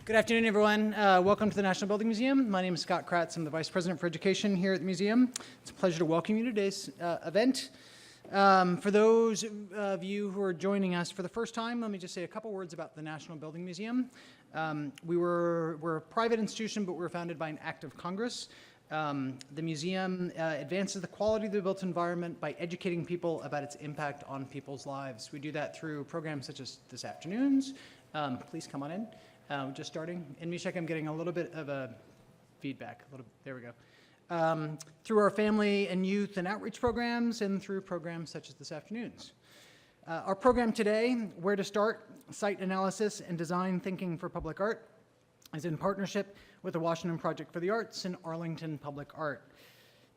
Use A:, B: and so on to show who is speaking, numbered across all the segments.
A: Good afternoon, everyone. Welcome to the National Building Museum. My name is Scott Kratz. I'm the Vice President for Education here at the museum. It's a pleasure to welcome you to today's event. For those of you who are joining us for the first time, let me just say a couple words about the National Building Museum. We're a private institution, but we're founded by an act of Congress. The museum advances the quality of the built environment by educating people about its impact on people's lives. We do that through programs such as this afternoon's. Please come on in. We're just starting. And Mishek, I'm getting a little bit of a feedback. There we go. Through our family and youth and outreach programs and through programs such as this afternoon's. Our program today, Where to Start, Site Analysis and Design Thinking for Public Art, is in partnership with the Washington Project for the Arts and Arlington Public Art.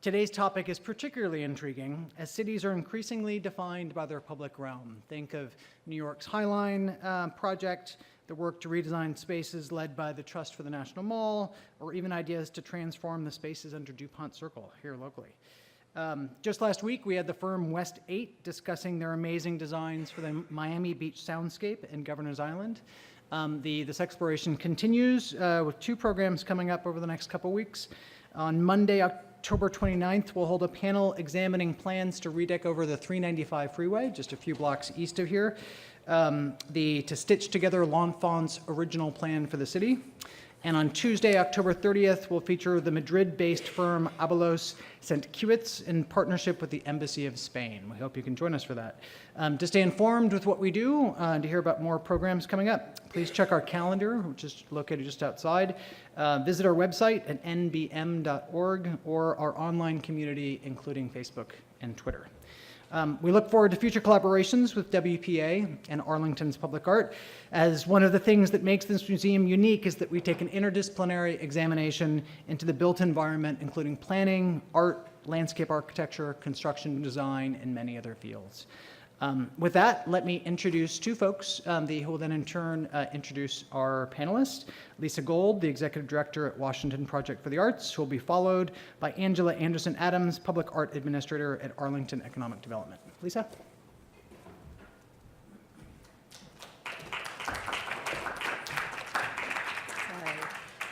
A: Today's topic is particularly intriguing as cities are increasingly defined by their public realm. Think of New York's High Line project, the work to redesign spaces led by the Trust for the National Mall, or even ideas to transform the spaces under DuPont Circle here locally. Just last week, we had the firm West 8 discussing their amazing designs for the Miami Beach soundscape and Governor's Island. This exploration continues with two programs coming up over the next couple weeks. On Monday, October 29th, we'll hold a panel examining plans to redeck over the 395 freeway, just a few blocks east of here, to stitch together L'Enfant's original plan for the city. And on Tuesday, October 30th, we'll feature the Madrid-based firm Abelos Santkiewicz in partnership with the Embassy of Spain. We hope you can join us for that. To stay informed with what we do and to hear about more programs coming up, please check our calendar, which is located just outside. Visit our website at nbm.org or our online community, including Facebook and Twitter. We look forward to future collaborations with WPA and Arlington's Public Art, as one of the things that makes this museum unique is that we take an interdisciplinary examination into the built environment, including planning, art, landscape architecture, construction design, and many other fields. With that, let me introduce two folks who will then in turn introduce our panelists. Lisa Gold, the Executive Director at Washington Project for the Arts, who will be followed by Angela Anderson-Adams, Public Art Administrator at Arlington Economic Development. Lisa?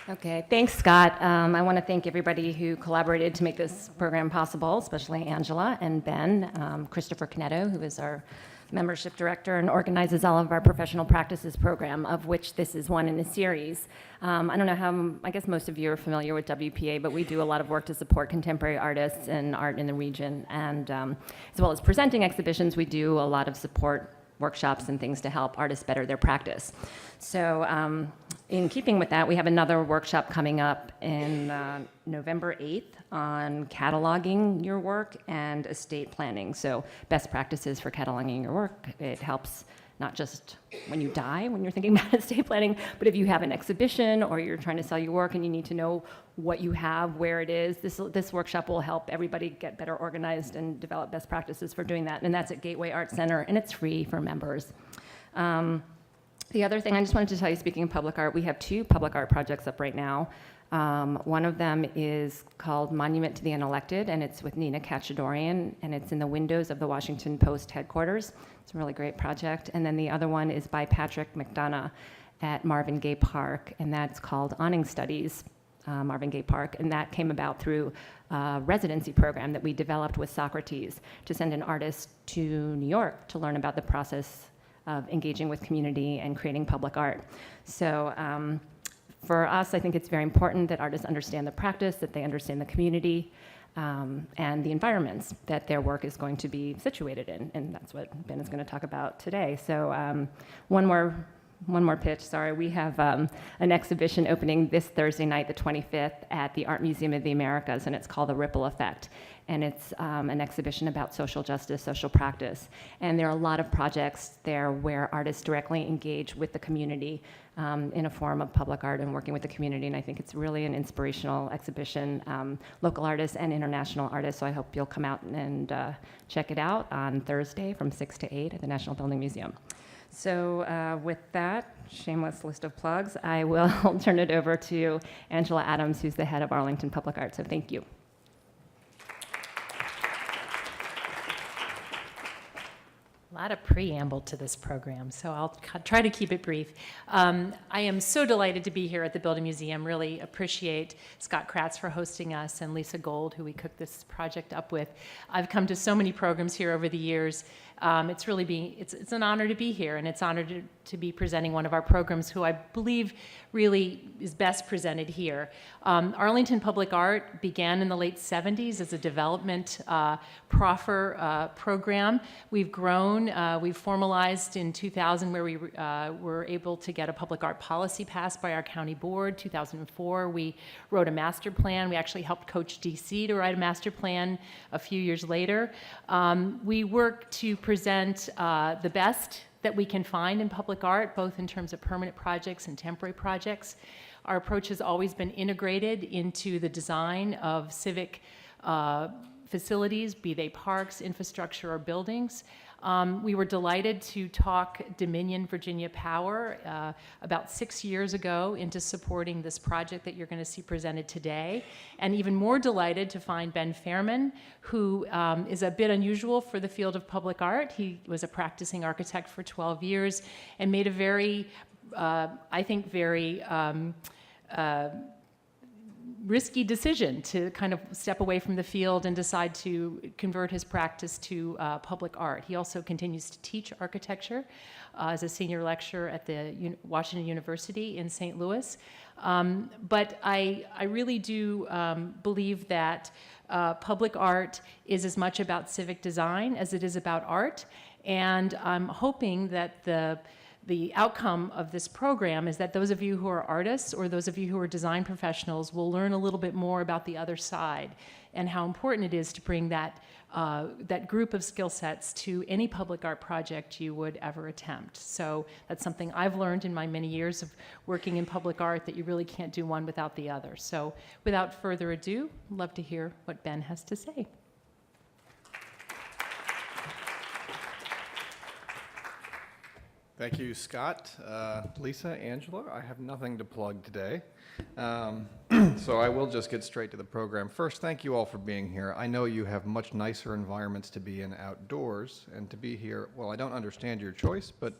B: Okay, thanks, Scott. I want to thank everybody who collaborated to make this program possible, especially Angela and Ben, Christopher Canetto, who is our membership director and organizes all of our professional practices program, of which this is one in a series. I don't know how, I guess most of you are familiar with WPA, but we do a lot of work to support contemporary artists and art in the region. And as well as presenting exhibitions, we do a lot of support workshops and things to help artists better their practice. So in keeping with that, we have another workshop coming up in November 8th on cataloging your work and estate planning. So best practices for cataloging your work. It helps not just when you die, when you're thinking about estate planning, but if you have an exhibition or you're trying to sell your work and you need to know what you have, where it is. This workshop will help everybody get better organized and develop best practices for doing that. And that's at Gateway Art Center, and it's free for members. The other thing I just wanted to tell you, speaking of public art, we have two public art projects up right now. One of them is called Monument to the Unelected, and it's with Nina Cacciadorian, and it's in the windows of the Washington Post headquarters. It's a really great project. And then the other one is by Patrick McDonough at Marvin Gaye Park, and that's called Awning Studies, Marvin Gaye Park, and that came about through a residency program that we developed with Socrates to send an artist to New York to learn about the process of engaging with community and creating public art. So for us, I think it's very important that artists understand the practice, that they understand the community, and the environments that their work is going to be situated in, and that's what Ben is going to talk about today. So one more pitch, sorry. We have an exhibition opening this Thursday night, the 25th, at the Art Museum of the Americas, and it's called The Ripple Effect. And it's an exhibition about social justice, social practice. And there are a lot of projects there where artists directly engage with the community in a form of public art and working with the community. And I think it's really an inspirational exhibition, local artists and international artists. So I hope you'll come out and check it out on Thursday from 6 to 8 at the National Building Museum. So with that shameless list of plugs, I will turn it over to Angela Adams, who's the head of Arlington Public Art. So thank you.
C: A lot of preamble to this program, so I'll try to keep it brief. I am so delighted to be here at the Building Museum. Really appreciate Scott Kratz for hosting us and Lisa Gold, who we cooked this project up with. I've come to so many programs here over the years. It's an honor to be here, and it's an honor to be presenting one of our programs who I believe really is best presented here. Arlington Public Art began in the late 70s as a development proffer program. We've grown, we've formalized in 2000 where we were able to get a public art policy passed by our county board. 2004, we wrote a master plan. We actually helped coach DC to write a master plan a few years later. We work to present the best that we can find in public art, both in terms of permanent projects and temporary projects. Our approach has always been integrated into the design of civic facilities, be they parks, infrastructure, or buildings. We were delighted to talk Dominion Virginia Power about 6 years ago into supporting this project that you're going to see presented today, and even more delighted to find Ben Fairman, who is a bit unusual for the field of public art. He was a practicing architect for 12 years and made a very, I think, very risky decision to kind of step away from the field and decide to convert his practice to public art. He also continues to teach architecture as a senior lecturer at the Washington University in St. Louis. But I really do believe that public art is as much about civic design as it is about art. And I'm hoping that the outcome of this program is that those of you who are artists or those of you who are design professionals will learn a little bit more about the other side and how important it is to bring that group of skill sets to any public art project you would ever attempt. So that's something I've learned in my many years of working in public art, that you really can't do one without the other. So without further ado, I'd love to hear what Ben has to say.
D: Thank you, Scott. Lisa, Angela, I have nothing to plug today, so I will just get straight to the program. First, thank you all for being here. I know you have much nicer environments to be in outdoors, and to be here, well, I don't understand your choice, but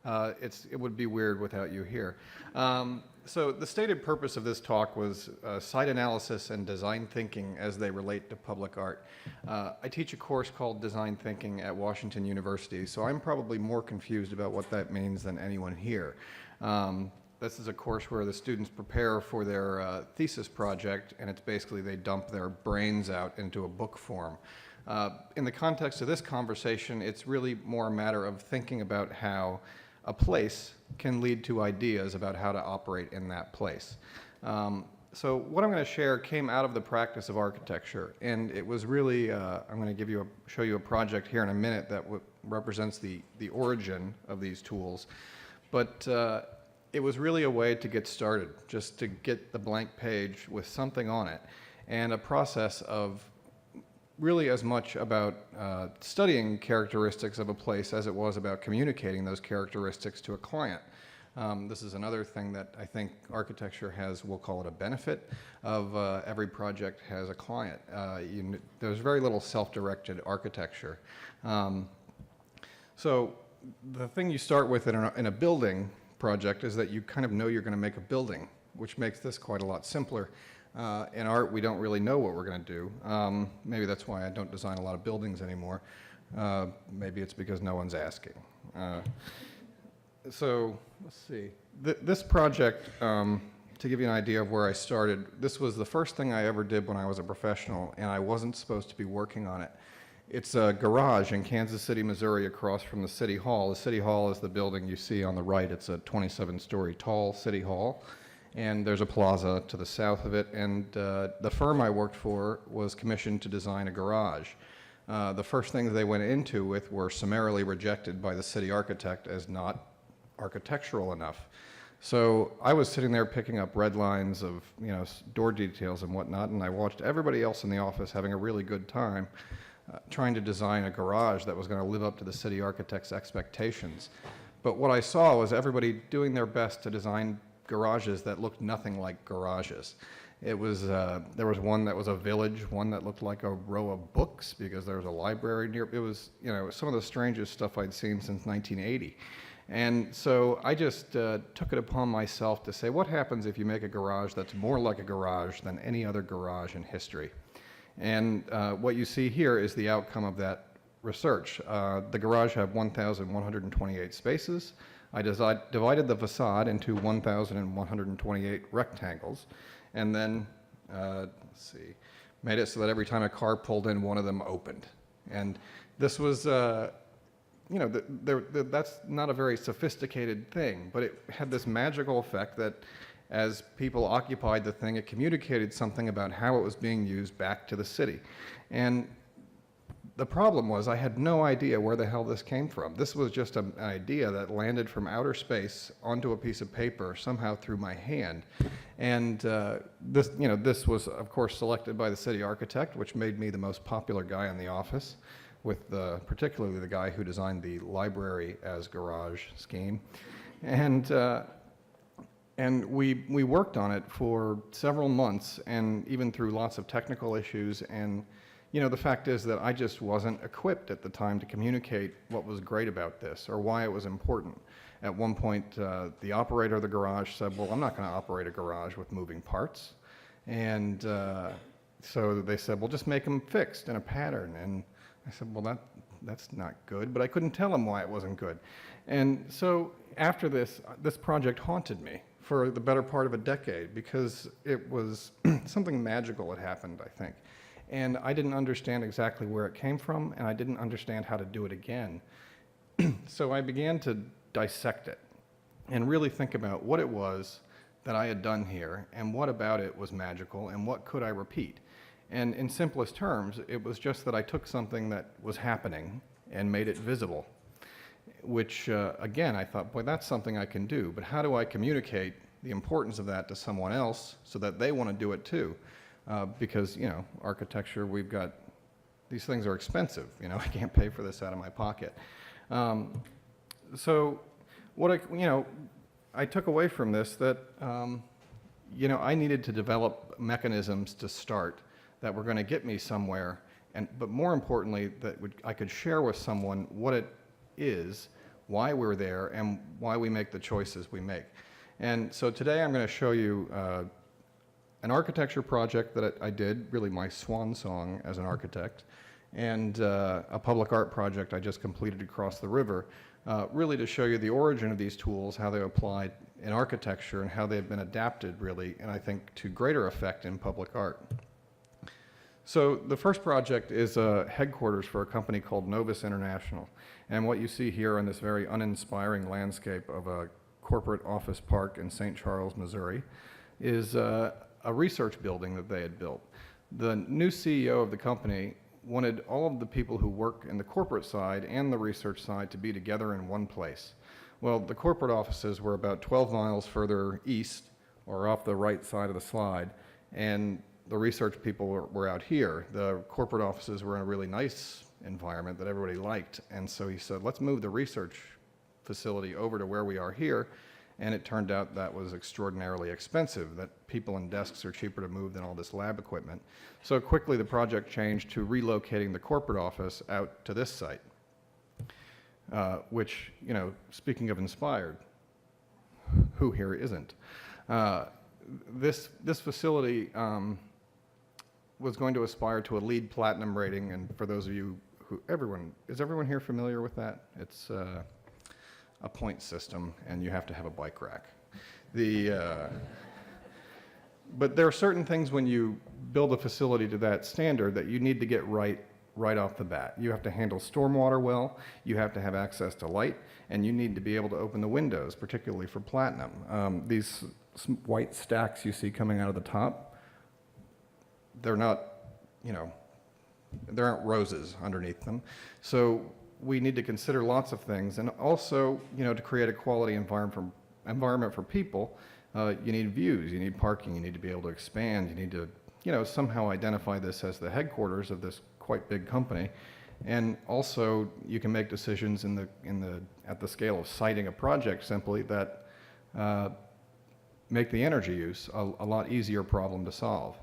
D: it would be weird without you here. So the stated purpose of this talk was site analysis and design thinking as they relate to public art. I teach a course called Design Thinking at Washington University, so I'm probably more confused about what that means than anyone here. This is a course where the students prepare for their thesis project, and it's basically they dump their brains out into a book form. In the context of this conversation, it's really more a matter of thinking about how a place can lead to ideas about how to operate in that place. So what I'm going to share came out of the practice of architecture, and it was really, I'm going to show you a project here in a minute that represents the origin of these tools, but it was really a way to get started, just to get the blank page with something on it, and a process of really as much about studying characteristics of a place as it was about communicating those characteristics to a client. This is another thing that I think architecture has, we'll call it a benefit of every project has a client. There's very little self-directed architecture. So the thing you start with in a building project is that you kind of know you're going to make a building, which makes this quite a lot simpler. In art, we don't really know what we're going to do. Maybe that's why I don't design a lot of buildings anymore. Maybe it's because no one's asking. So let's see. This project, to give you an idea of where I started, this was the first thing I ever did when I was a professional, and I wasn't supposed to be working on it. It's a garage in Kansas City, Missouri, across from the City Hall. The City Hall is the building you see on the right. It's a 27-story tall City Hall. And there's a plaza to the south of it, and the firm I worked for was commissioned to design a garage. The first things they went into with were summarily rejected by the city architect as not architectural enough. So I was sitting there picking up red lines of, door details and whatnot, and I watched everybody else in the office having a really good time trying to design a garage that was going to live up to the city architect's expectations. But what I saw was everybody doing their best to design garages that looked nothing like garages. It was, there was one that was a village, one that looked like a row of books because there was a library near. It was, some of the strangest stuff I'd seen since 1980. And so I just took it upon myself to say, what happens if you make a garage that's more like a garage than any other garage in history? And what you see here is the outcome of that research. The garage had 1,128 spaces. I divided the facade into 1,128 rectangles, and then, made it so that every time a car pulled in, one of them opened. And this was, that's not a very sophisticated thing, but it had this magical effect that as people occupied the thing, it communicated something about how it was being used back to the city. And the problem was I had no idea where the hell this came from. This was just an idea that landed from outer space onto a piece of paper somehow through my hand. And this was, of course, selected by the city architect, which made me the most popular guy in the office, with particularly the guy who designed the library as garage scheme. And we worked on it for several months, and even through lots of technical issues. And the fact is that I just wasn't equipped at the time to communicate what was great about this or why it was important. At one point, the operator of the garage said, well, I'm not going to operate a garage with moving parts. And so they said, well, just make them fixed in a pattern. And I said, well, that's not good. But I couldn't tell them why it wasn't good. And so after this project haunted me for the better part of a decade because it was something magical had happened, I think. And I didn't understand exactly where it came from, and I didn't understand how to do it again. So I began to dissect it and really think about what it was that I had done here and what about it was magical and what could I repeat. And in simplest terms, it was just that I took something that was happening and made it visible, which, again, I thought, boy, that's something I can do, but how do I communicate the importance of that to someone else so that they want to do it too? Because, architecture, these things are expensive. I can't pay for this out of my pocket. So what I took away from this that, I needed to develop mechanisms to start that were going to get me somewhere, but more importantly, that I could share with someone what it is, why we're there, and why we make the choices we make. And so today I'm going to show you an architecture project that I did, really my swan song as an architect, and a public art project I just completed across the river, really to show you the origin of these tools, how they applied in architecture, and how they've been adapted, really, and I think to greater effect in public art. So the first project is headquarters for a company called Novus International. And what you see here on this very uninspiring landscape of a corporate office park in St. Charles, Missouri, is a research building that they had built. The new CEO of the company wanted all of the people who work in the corporate side and the research side to be together in one place. Well, the corporate offices were about 12 miles further east, or off the right side of the slide, and the research people were out here. The corporate offices were in a really nice environment that everybody liked, and so he said, let's move the research facility over to where we are here. And it turned out that was extraordinarily expensive, that people and desks are cheaper to move than all this lab equipment. So quickly the project changed to relocating the corporate office out to this site, which, speaking of inspired, who here isn't? This facility was going to aspire to a LEED Platinum rating, and for those of you is everyone here familiar with that? It's a point system, and you have to have a bike rack. But there are certain things when you build a facility to that standard that you need to get right off the bat. You have to handle stormwater well, you have to have access to light, and you need to be able to open the windows, particularly for platinum. These white stacks you see coming out of the top, they're not, there aren't roses underneath them. So we need to consider lots of things, and also, to create a quality environment for people, you need views, you need parking, you need to be able to expand, you need to, somehow identify this as the headquarters of this quite big company, and also you can make decisions at the scale of siting a project simply that make the energy use a lot easier problem to solve.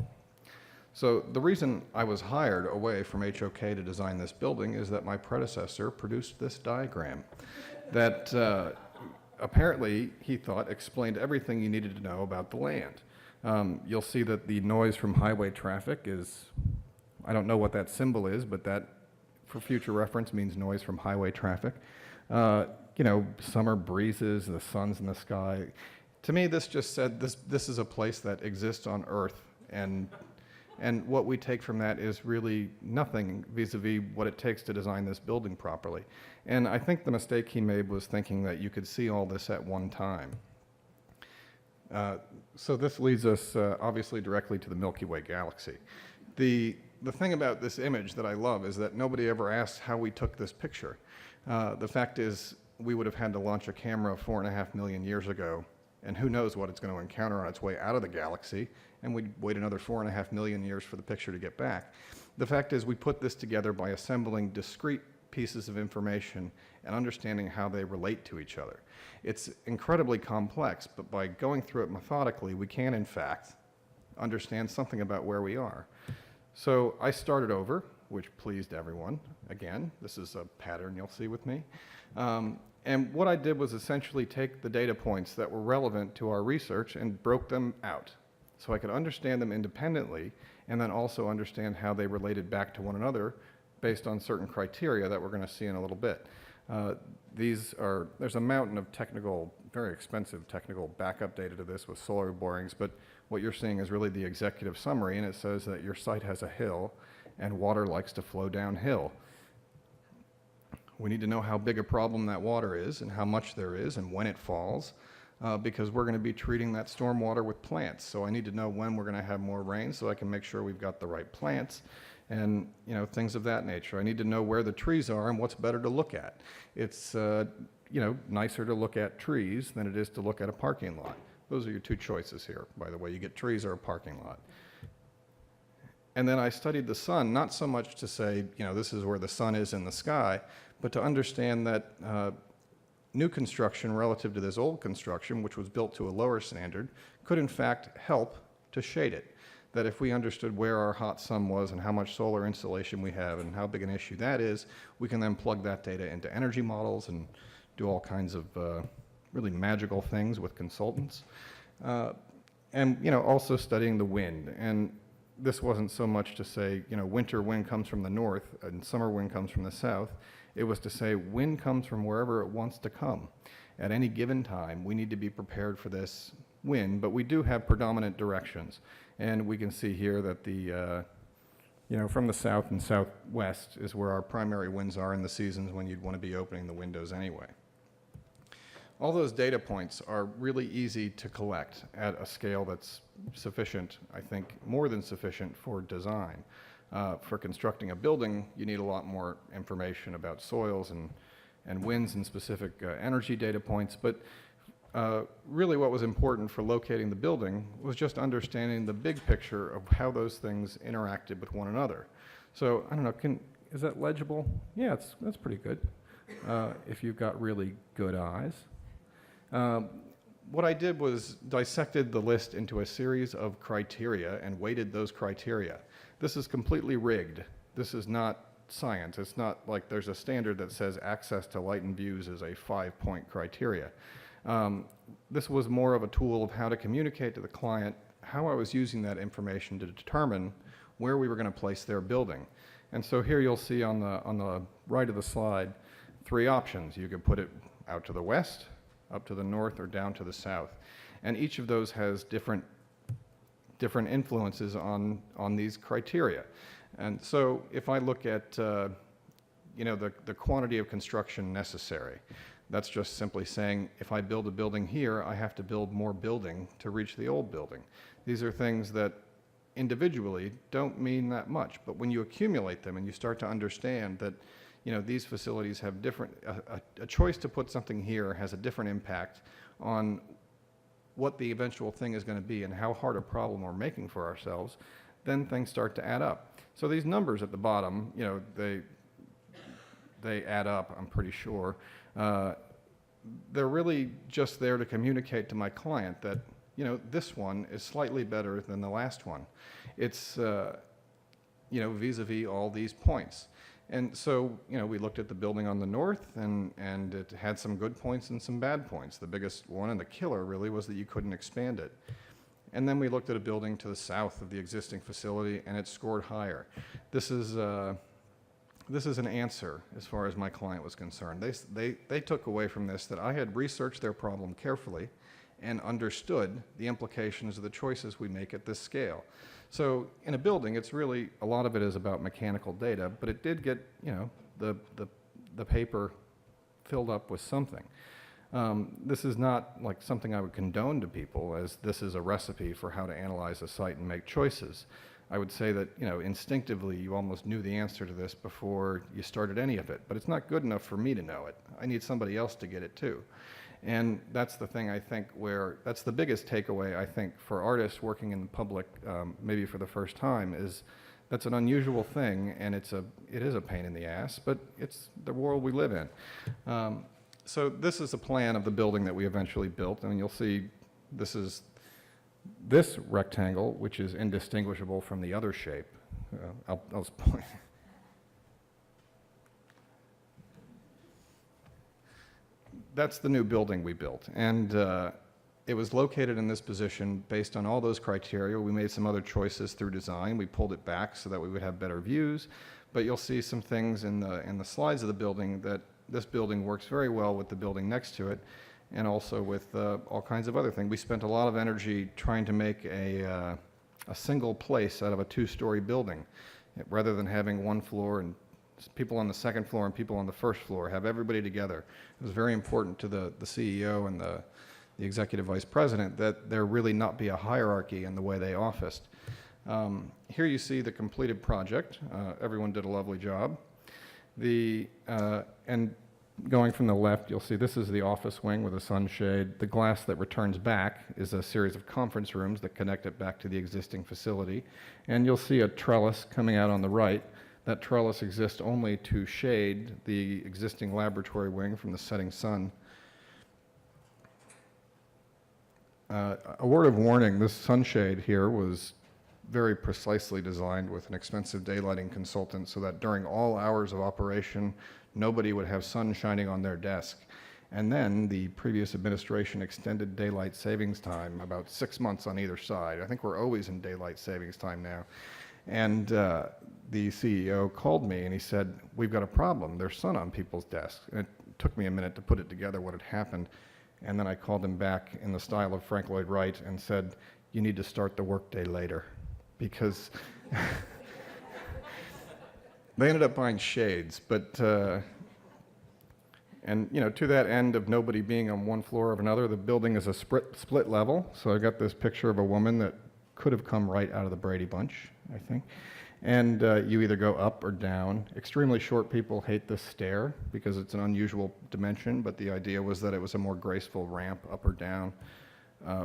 D: So the reason I was hired away from HOK to design this building is that my predecessor produced this diagram that apparently he thought explained everything you needed to know about the land. You'll see that the noise from highway traffic is, I don't know what that symbol is, but that for future reference means noise from highway traffic. You know, summer breezes, the sun's in the sky. To me, this just said this is a place that exists on Earth, and what we take from that is really nothing vis-a-vis what it takes to design this building properly. And I think the mistake he made was thinking that you could see all this at one time. So this leads us obviously directly to the Milky Way galaxy. The thing about this image that I love is that nobody ever asked how we took this picture. The fact is, we would have had to launch a camera 4.5 million years ago, and who knows what it's going to encounter on its way out of the galaxy, and we'd wait another 4.5 million years for the picture to get back. The fact is, we put this together by assembling discrete pieces of information and understanding how they relate to each other. It's incredibly complex, but by going through it methodically, we can, in fact, understand something about where we are. So I started over, which pleased everyone. Again, this is a pattern you'll see with me. And what I did was essentially take the data points that were relevant to our research and broke them out so I could understand them independently and then also understand how they related back to one another based on certain criteria that we're going to see in a little bit. There's a mountain of technical, very expensive technical backup data to this with solar borings, but what you're seeing is really the executive summary, and it says that your site has a hill and water likes to flow downhill. We need to know how big a problem that water is and how much there is and when it falls, because we're going to be treating that storm water with plants. So I need to know when we're going to have more rain so I can make sure we've got the right plants and things of that nature. I need to know where the trees are and what's better to look at. It's nicer to look at trees than it is to look at a parking lot. Those are your two choices here, by the way. You get trees or a parking lot. And then I studied the sun, not so much to say, this is where the sun is in the sky, but to understand that new construction relative to this old construction, which was built to a lower standard, could in fact help to shade it. That if we understood where our hot sun was and how much solar insolation we have and how big an issue that is, we can then plug that data into energy models and do all kinds of really magical things with consultants. And also studying the wind. And this wasn't so much to say, winter wind comes from the north and summer wind comes from the south. It was to say wind comes from wherever it wants to come. At any given time, we need to be prepared for this wind, but we do have predominant directions. And we can see here that from the south and southwest is where our primary winds are in the seasons when you'd want to be opening the windows anyway. All those data points are really easy to collect at a scale that's sufficient, I think, more than sufficient for design. For constructing a building, you need a lot more information about soils and winds and specific energy data points, but really what was important for locating the building was just understanding the big picture of how those things interacted with one another. So, I don't know, is that legible? Yeah, that's pretty good, if you've got really good eyes. What I did was dissected the list into a series of criteria and weighted those criteria. This is completely rigged. This is not science. It's not like there's a standard that says access to light and views is a 5-point criteria. This was more of a tool of how to communicate to the client how I was using that information to determine where we were going to place their building. And so here you'll see on the right of the slide 3 options. You could put it out to the west, up to the north, or down to the south. And each of those has different influences on these criteria. And so if I look at the quantity of construction necessary, that's just simply saying if I build a building here, I have to build more building to reach the old building. These are things that individually don't mean that much, but when you accumulate them and you start to understand that these facilities have a choice to put something here has a different impact on what the eventual thing is going to be and how hard a problem we're making for ourselves, then things start to add up. So these numbers at the bottom, they add up, I'm pretty sure. They're really just there to communicate to my client that this one is slightly better than the last one. It's, vis-a-vis all these points. And so, we looked at the building on the north, and it had some good points and some bad points. The biggest one and the killer really was that you couldn't expand it. And then we looked at a building to the south of the existing facility, and it scored higher. This is an answer as far as my client was concerned. They took away from this that I had researched their problem carefully and understood the implications of the choices we make at this scale. So in a building, it's really, a lot of it is about mechanical data, but it did get, the paper filled up with something. This is not like something I would condone to people, as this is a recipe for how to analyze a site and make choices. I would say that, instinctively you almost knew the answer to this before you started any of it, but it's not good enough for me to know it. I need somebody else to get it too. And that's the thing, I think, that's the biggest takeaway, I think, for artists working in the public, maybe for the first time, is that's an unusual thing, and it is a pain in the ass, but it's the world we live in. So this is a plan of the building that we eventually built, and you'll see this rectangle, which is indistinguishable from the other shape. I'll just point. That's the new building we built, and it was located in this position based on all those criteria. We made some other choices through design. We pulled it back so that we would have better views, but you'll see some things in the slides of the building that this building works very well with the building next to it, and also with all kinds of other things. We spent a lot of energy trying to make a single place out of a two-story building, rather than having one floor and people on the second floor and people on the first floor, have everybody together. It was very important to the CEO and the executive vice president that there really not be a hierarchy in the way they officed. Here you see the completed project. Everyone did a lovely job. And going from the left, you'll see this is the office wing with a sunshade. The glass that returns back is a series of conference rooms that connect it back to the existing facility. And you'll see a trellis coming out on the right. That trellis exists only to shade the existing laboratory wing from the setting sun. A word of warning, this sunshade here was very precisely designed with an expensive daylighting consultant so that during all hours of operation, nobody would have sun shining on their desk. And then the previous administration extended daylight savings time about 6 months on either side. I think we're always in daylight savings time now. And the CEO called me and he said, "We've got a problem. There's sun on people's desks." And it took me a minute to put it together what had happened. And then I called him back in the style of Frank Lloyd Wright and said, "You need to start the workday later," because they ended up buying shades. But, to that end of nobody being on one floor of another, the building is a split level. So I got this picture of a woman that could have come right out of the Brady Bunch, I think. And you either go up or down. Extremely short people hate this stair because it's an unusual dimension, but the idea was that it was a more graceful ramp up or down.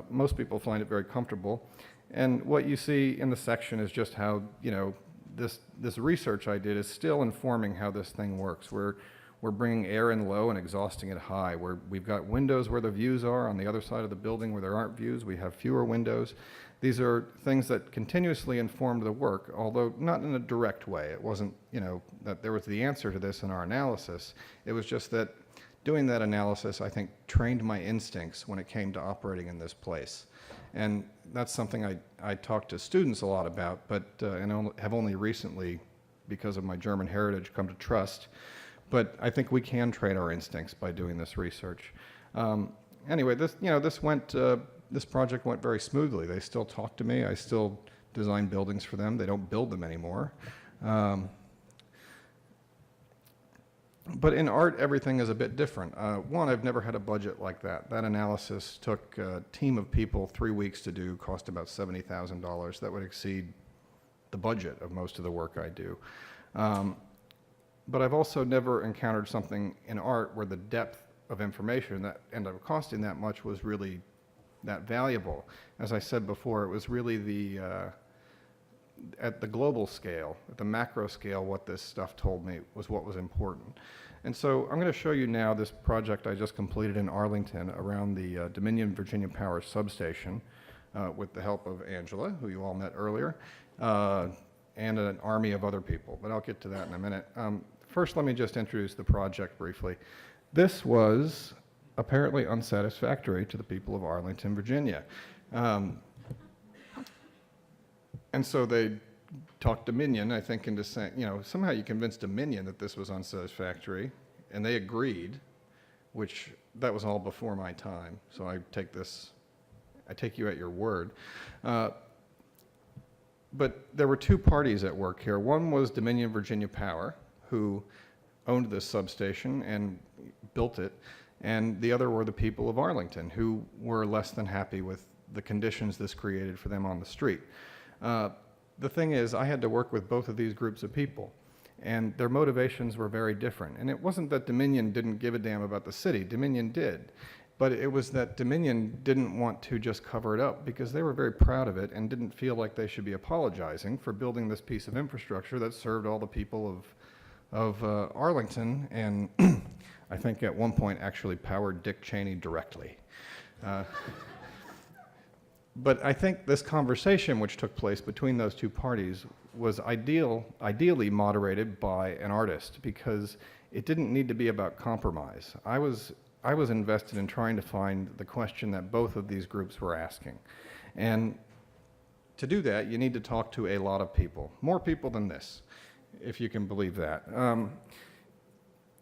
D: Most people find it very comfortable. And what you see in the section is just how, this research I did is still informing how this thing works. We're bringing air in low and exhausting it high. We've got windows where the views are. On the other side of the building where there aren't views, we have fewer windows. These are things that continuously informed the work, although not in a direct way. It wasn't, that there was the answer to this in our analysis. It was just that doing that analysis, I think, trained my instincts when it came to operating in this place. And that's something I talk to students a lot about, but and have only recently, because of my German heritage, come to trust. But I think we can train our instincts by doing this research. Anyway, this project went very smoothly. They still talk to me. I still design buildings for them. They don't build them anymore. But in art, everything is a bit different. One, I've never had a budget like that. That analysis took a team of people 3 weeks to do, cost about $70,000. That would exceed the budget of most of the work I do. But I've also never encountered something in art where the depth of information that ended up costing that much was really that valuable. As I said before, it was really at the global scale, at the macro scale, what this stuff told me was what was important. And so I'm going to show you now this project I just completed in Arlington around the Dominion Virginia Power substation with the help of Angela, who you all met earlier, and an army of other people, but I'll get to that in a minute. First, let me just introduce the project briefly. This was apparently unsatisfactory to the people of Arlington, Virginia. And so they talked Dominion, I think, into saying, somehow you convinced Dominion that this was unsatisfactory, and they agreed, which that was all before my time, so I take you at your word. But there were two parties at work here. One was Dominion Virginia Power, who owned this substation and built it, and the other were the people of Arlington, who were less than happy with the conditions this created for them on the street. The thing is, I had to work with both of these groups of people, and their motivations were very different. And it wasn't that Dominion didn't give a damn about the city. Dominion did. But it was that Dominion didn't want to just cover it up because they were very proud of it and didn't feel like they should be apologizing for building this piece of infrastructure that served all the people of Arlington, and I think at one point actually powered Dick Cheney directly. But I think this conversation which took place between those two parties was ideally moderated by an artist, because it didn't need to be about compromise. I was invested in trying to find the question that both of these groups were asking. And to do that, you need to talk to a lot of people, more people than this, if you can believe that.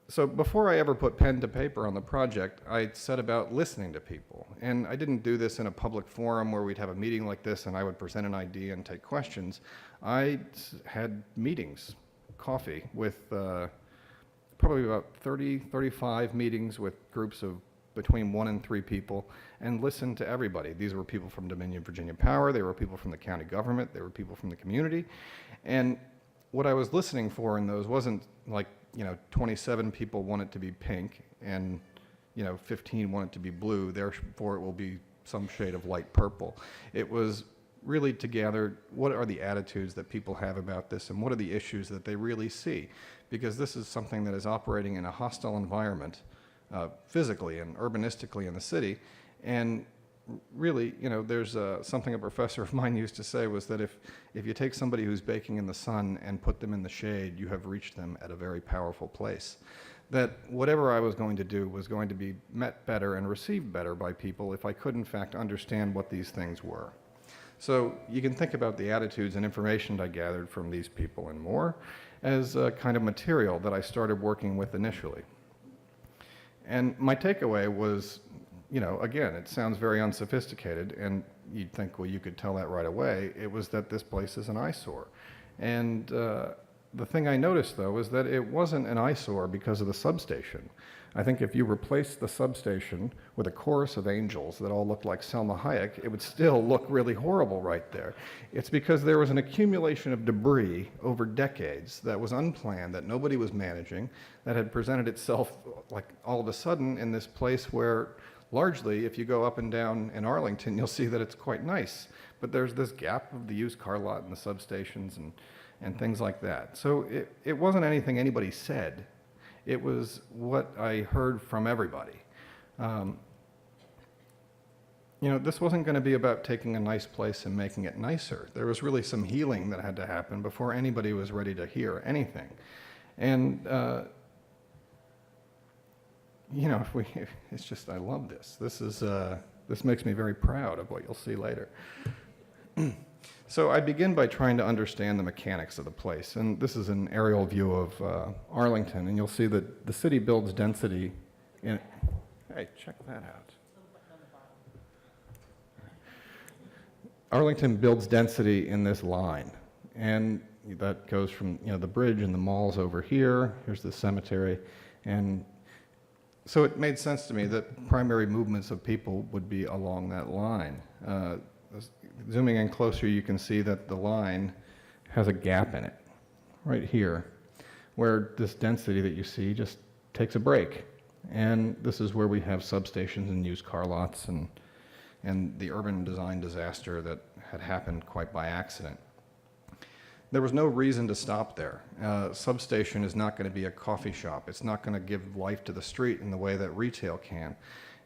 D: So before I ever put pen to paper on the project, I set about listening to people. And I didn't do this in a public forum where we'd have a meeting like this and I would present an idea and take questions. I had meetings, coffee, with probably about 35 meetings with groups of between 1 and 3 people, and listened to everybody. These were people from Dominion Virginia Power, they were people from the county government, they were people from the community. And what I was listening for in those wasn't like, 27 people want it to be pink and 15 want it to be blue, therefore it will be some shade of light purple. It was really to gather what are the attitudes that people have about this and what are the issues that they really see, because this is something that is operating in a hostile environment physically and urbanistically in the city. And really, there's something a professor of mine used to say was that if you take somebody who's baking in the sun and put them in the shade, you have reached them at a very powerful place. That whatever I was going to do was going to be met better and received better by people if I could in fact understand what these things were. So you can think about the attitudes and information I gathered from these people and more as a kind of material that I started working with initially. And my takeaway was, again, it sounds very unsophisticated, and you'd think, well, you could tell that right away. It was that this place is an eyesore. And the thing I noticed, though, is that it wasn't an eyesore because of the substation. I think if you replaced the substation with a chorus of angels that all looked like Selma Hayek, it would still look really horrible right there. It's because there was an accumulation of debris over decades that was unplanned, that nobody was managing, that had presented itself like all of a sudden in this place where largely, if you go up and down in Arlington, you'll see that it's quite nice. But there's this gap of the used car lot and the substations and things like that. So it wasn't anything anybody said. It was what I heard from everybody. This wasn't going to be about taking a nice place and making it nicer. There was really some healing that had to happen before anybody was ready to hear anything. And it's just, I love this. This makes me very proud of what you'll see later. So I begin by trying to understand the mechanics of the place. And this is an aerial view of Arlington, and you'll see that the city builds density in, hey, check that out. Arlington builds density in this line. And that goes from, the bridge and the malls over here. Here's the cemetery. And so it made sense to me that primary movements of people would be along that line. Zooming in closer, you can see that the line has a gap in it, right here, where this density that you see just takes a break. And this is where we have substations and used car lots and the urban design disaster that had happened quite by accident. There was no reason to stop there. Substation is not going to be a coffee shop. It's not going to give life to the street in the way that retail can.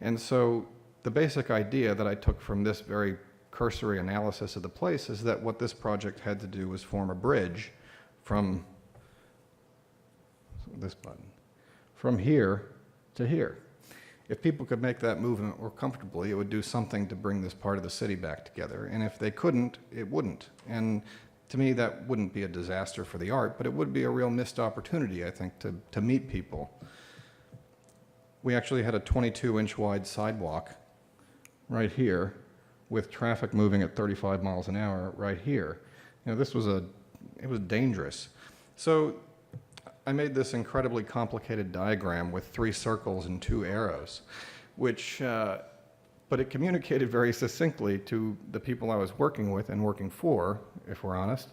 D: And so the basic idea that I took from this very cursory analysis of the place is that what this project had to do was form a bridge from this button, from here to here. If people could make that movement more comfortably, it would do something to bring this part of the city back together. And if they couldn't, it wouldn't. And to me, that wouldn't be a disaster for the art, but it would be a real missed opportunity, I think, to meet people. We actually had a 22-inch wide sidewalk right here with traffic moving at 35 miles an hour right here. You know, it was dangerous. So I made this incredibly complicated diagram with 3 circles and 2 arrows, but it communicated very succinctly to the people I was working with and working for, if we're honest,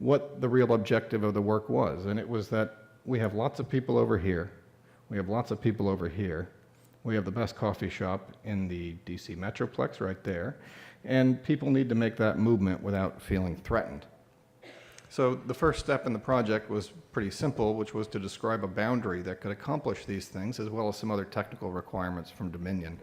D: what the real objective of the work was. And it was that we have lots of people over here, we have lots of people over here, we have the best coffee shop in the DC Metroplex right there, and people need to make that movement without feeling threatened. So the first step in the project was pretty simple, which was to describe a boundary that could accomplish these things, as well as some other technical requirements from Dominion.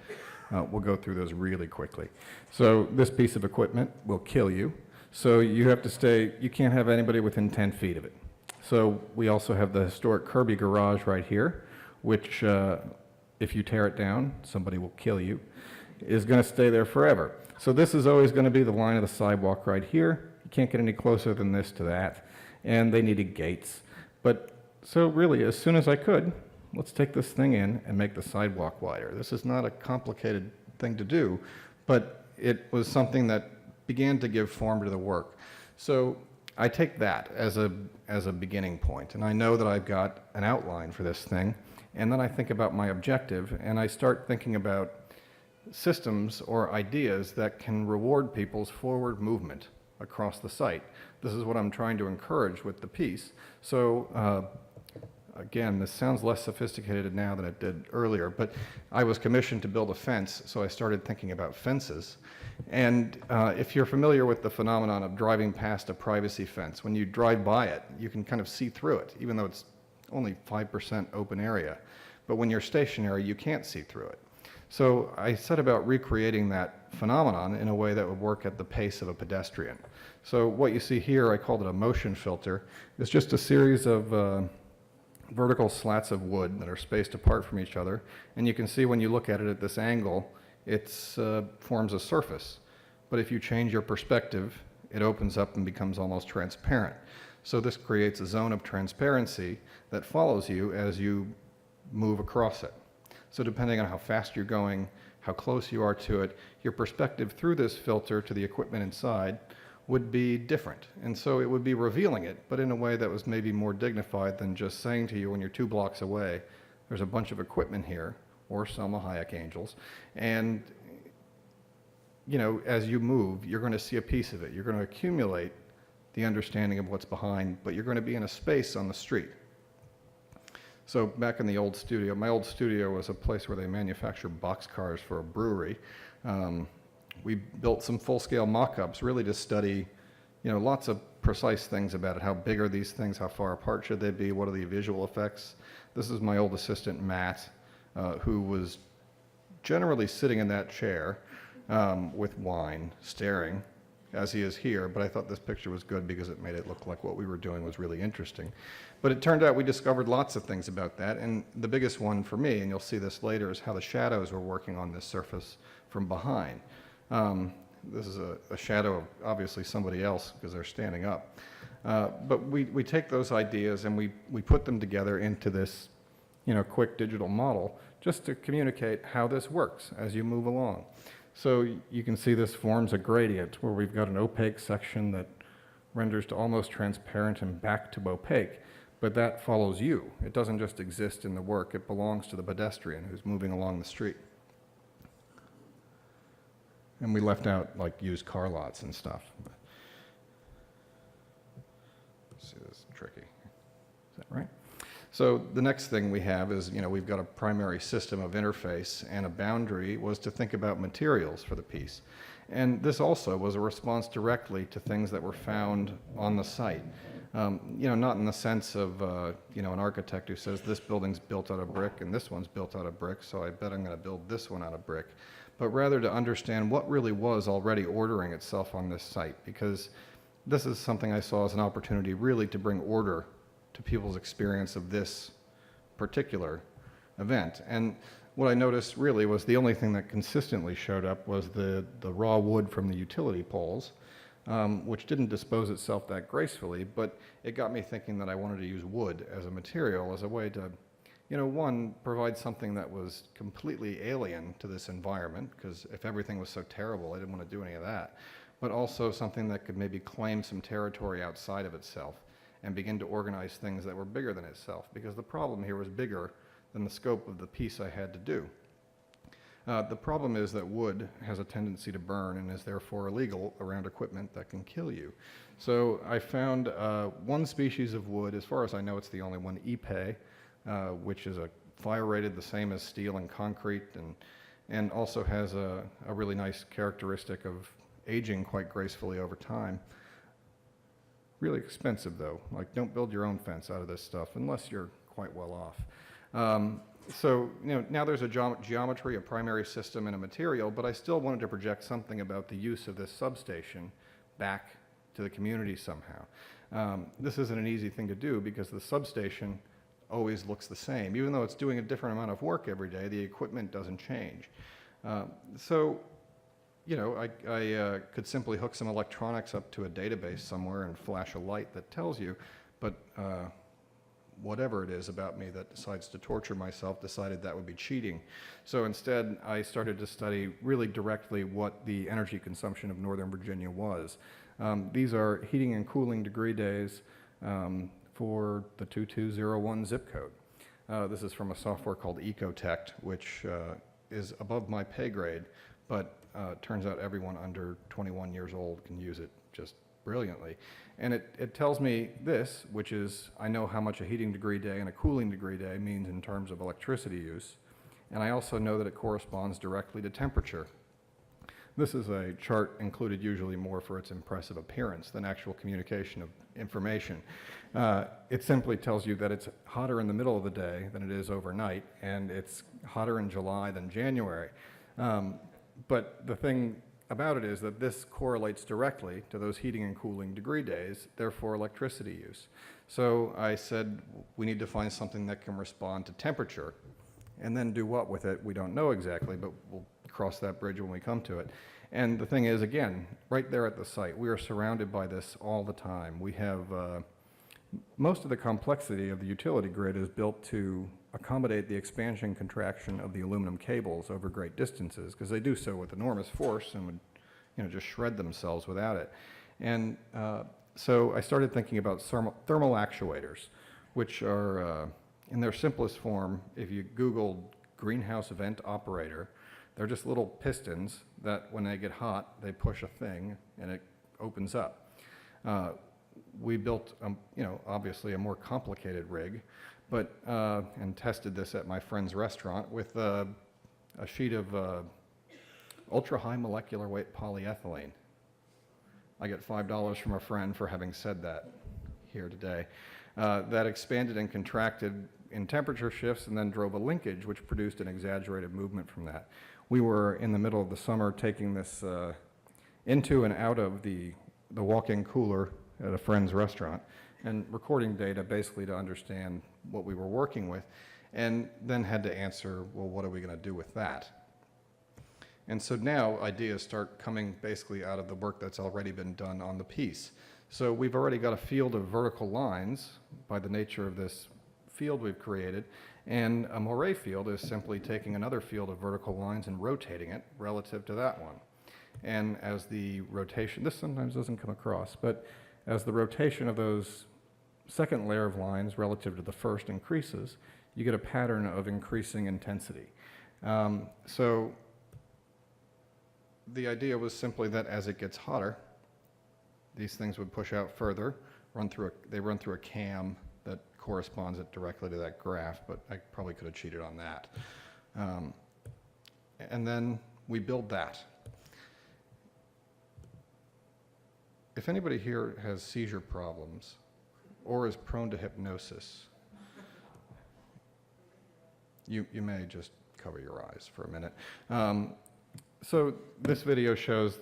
D: We'll go through those really quickly. So this piece of equipment will kill you. So you have to stay, you can't have anybody within 10 feet of it. So we also have the historic Kirby garage right here, which if you tear it down, somebody will kill you, is going to stay there forever. So this is always going to be the line of the sidewalk right here. You can't get any closer than this to that. And they needed gates. But so really, as soon as I could, let's take this thing in and make the sidewalk wider. This is not a complicated thing to do, but it was something that began to give form to the work. So I take that as a beginning point, and I know that I've got an outline for this thing, and then I think about my objective, and I start thinking about systems or ideas that can reward people's forward movement across the site. This is what I'm trying to encourage with the piece. So again, this sounds less sophisticated now than it did earlier, but I was commissioned to build a fence, so I started thinking about fences. And if you're familiar with the phenomenon of driving past a privacy fence, when you drive by it, you can kind of see through it, even though it's only 5% open area. But when you're stationary, you can't see through it. So I set about recreating that phenomenon in a way that would work at the pace of a pedestrian. So what you see here, I called it a motion filter. It's just a series of vertical slats of wood that are spaced apart from each other. And you can see when you look at it at this angle, it forms a surface. But if you change your perspective, it opens up and becomes almost transparent. So this creates a zone of transparency that follows you as you move across it. So depending on how fast you're going, how close you are to it, your perspective through this filter to the equipment inside would be different. And so it would be revealing it, but in a way that was maybe more dignified than just saying to you when you're 2 blocks away, there's a bunch of equipment here, or Selma Hayek angels, and you know, as you move, you're going to see a piece of it. You're going to accumulate the understanding of what's behind, but you're going to be in a space on the street. So back in the old studio, my old studio was a place where they manufactured boxcars for a brewery. We built some full-scale mock-ups really to study, you know, lots of precise things about it. How big are these things? How far apart should they be? What are the visual effects? This is my old assistant, Matt, who was generally sitting in that chair with wine, staring, as he is here, but I thought this picture was good because it made it look like what we were doing was really interesting. But it turned out we discovered lots of things about that, and the biggest one for me, and you'll see this later, is how the shadows were working on this surface from behind. This is a shadow of obviously somebody else because they're standing up. But we take those ideas and we put them together into this, you know, quick digital model just to communicate how this works as you move along. So you can see this forms a gradient where we've got an opaque section that renders to almost transparent and back to opaque, but that follows you. It doesn't just exist in the work, it belongs to the pedestrian who's moving along the street. And we left out like used car lots and stuff. Let's see, this is tricky. Is that right? So the next thing we have is, you know, we've got a primary system of interface, and a boundary was to think about materials for the piece. And this also was a response directly to things that were found on the site. Not in the sense of, an architect who says this building's built out of brick and this one's built out of brick, so I bet I'm going to build this one out of brick, but rather to understand what really was already ordering itself on this site, because this is something I saw as an opportunity really to bring order to people's experience of this particular event. And what I noticed really was the only thing that consistently showed up was the raw wood from the utility poles, which didn't dispose itself that gracefully, but it got me thinking that I wanted to use wood as a material, as a way to, one, provide something that was completely alien to this environment, because if everything was so terrible, I didn't want to do any of that, but also something that could maybe claim some territory outside of itself and begin to organize things that were bigger than itself, because the problem here was bigger than the scope of the piece I had to do. The problem is that wood has a tendency to burn and is therefore illegal around equipment that can kill you. So I found one species of wood, as far as I know it's the only one, Ipe, which is a fire rated the same as steel and concrete, and also has a really nice characteristic of aging quite gracefully over time. Really expensive though, like don't build your own fence out of this stuff unless you're quite well off. So, now there's a geometry, a primary system, and a material, but I still wanted to project something about the use of this substation back to the community somehow. This isn't an easy thing to do because the substation always looks the same. Even though it's doing a different amount of work every day, the equipment doesn't change. So, I could simply hook some electronics up to a database somewhere and flash a light that tells you, but whatever it is about me that decides to torture myself decided that would be cheating. So instead, I started to study really directly what the energy consumption of Northern Virginia was. These are heating and cooling degree days for the 2201 zip code. This is from a software called Ecotect, which is above my pay grade, but turns out everyone under 21 years old can use it just brilliantly. And it tells me this, which is I know how much a heating degree day and a cooling degree day means in terms of electricity use. And I also know that it corresponds directly to temperature. This is a chart included usually more for its impressive appearance than actual communication of information. It simply tells you that it's hotter in the middle of the day than it is overnight, and it's hotter in July than January. But the thing about it is that this correlates directly to those heating and cooling degree days, therefore electricity use. So I said we need to find something that can respond to temperature, and then do what with it, we don't know exactly, but we'll cross that bridge when we come to it. And the thing is, again, right there at the site, we are surrounded by this all the time. We have most of the complexity of the utility grid is built to accommodate the expansion and contraction of the aluminum cables over great distances, because they do so with enormous force and would just shred themselves without it. And so I started thinking about thermal actuators, which are, in their simplest form, if you Googled greenhouse vent operator, they're just little pistons that when they get hot, they push a thing and it opens up. We built, obviously a more complicated rig, but and tested this at my friend's restaurant with a sheet of ultra-high molecular weight polyethylene. I get $5 from a friend for having said that here today. That expanded and contracted in temperature shifts and then drove a linkage which produced an exaggerated movement from that. We were in the middle of the summer taking this into and out of the walk-in cooler at a friend's restaurant and recording data basically to understand what we were working with, and then had to answer, well, what are we going to do with that? And so now ideas start coming basically out of the work that's already been done on the piece. So we've already got a field of vertical lines by the nature of this field we've created, and a moire field is simply taking another field of vertical lines and rotating it relative to that one. And as the rotation, this sometimes doesn't come across, but as the rotation of those second layer of lines relative to the first increases, you get a pattern of increasing intensity. So the idea was simply that as it gets hotter, these things would push out further, they run through a cam that corresponds it directly to that graph, but I probably could have cheated on that. And then we build that. If anybody here has seizure problems, or is prone to hypnosis. You may just cover your eyes for a minute. So this video shows,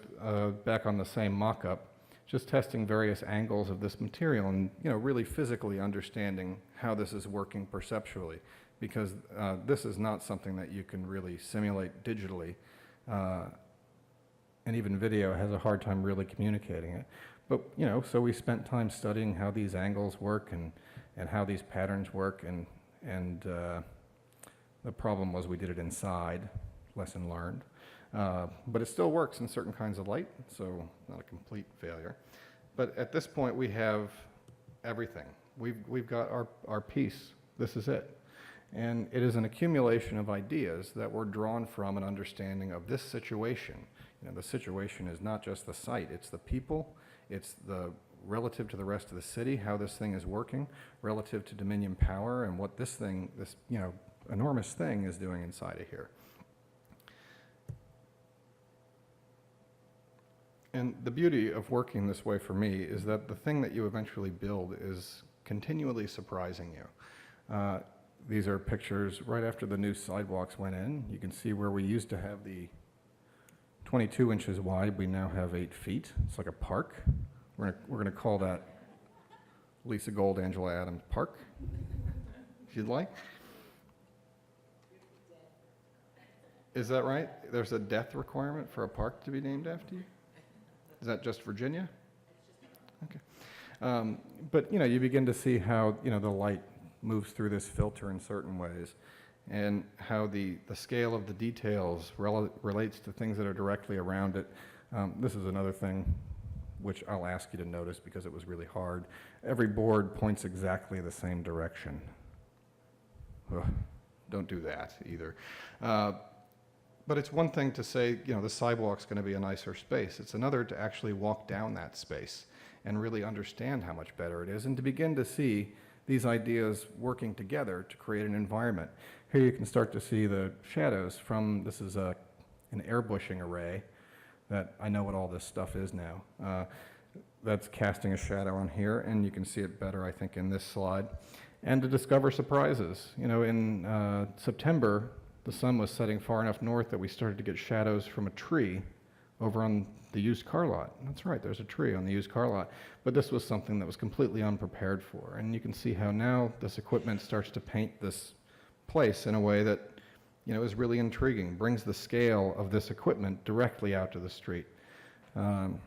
D: back on the same mock-up, just testing various angles of this material and, really physically understanding how this is working perceptually, because this is not something that you can really simulate digitally, and even video has a hard time really communicating it. But, so we spent time studying how these angles work and how these patterns work, and the problem was we did it inside, lesson learned. But it still works in certain kinds of light, so not a complete failure. But at this point, we have everything. We've got our piece. This is it. And it is an accumulation of ideas that were drawn from an understanding of this situation. The situation is not just the site, it's the people, it's the relative to the rest of the city, how this thing is working, relative to Dominion Power, and what this enormous thing is doing inside of here. And the beauty of working this way for me is that the thing that you eventually build is continually surprising you. These are pictures right after the new sidewalks went in. You can see where we used to have the 22 inches wide, we now have 8 feet. It's like a park. We're gonna call that Lisa Gold, Angela Adams Park, if you'd like. Is that right? There's a death requirement for a park to be named after you? Is that just Virginia? Okay. But, you begin to see how, the light moves through this filter in certain ways, and how the scale of the details relates to things that are directly around it. This is another thing which I'll ask you to notice because it was really hard. Every board points exactly the same direction. Ugh, don't do that either. But it's one thing to say, the sidewalk's going to be a nicer space. It's another to actually walk down that space and really understand how much better it is, and to begin to see these ideas working together to create an environment. Here you can start to see the shadows from, this is an airbushing array that I know what all this stuff is now. That's casting a shadow on here, and you can see it better, I think, in this slide. And to discover surprises. In September, the sun was setting far enough north that we started to get shadows from a tree over on the used car lot. That's right, there's a tree on the used car lot. But this was something that was completely unprepared for. And you can see how now this equipment starts to paint this place in a way that, is really intriguing, brings the scale of this equipment directly out to the street. And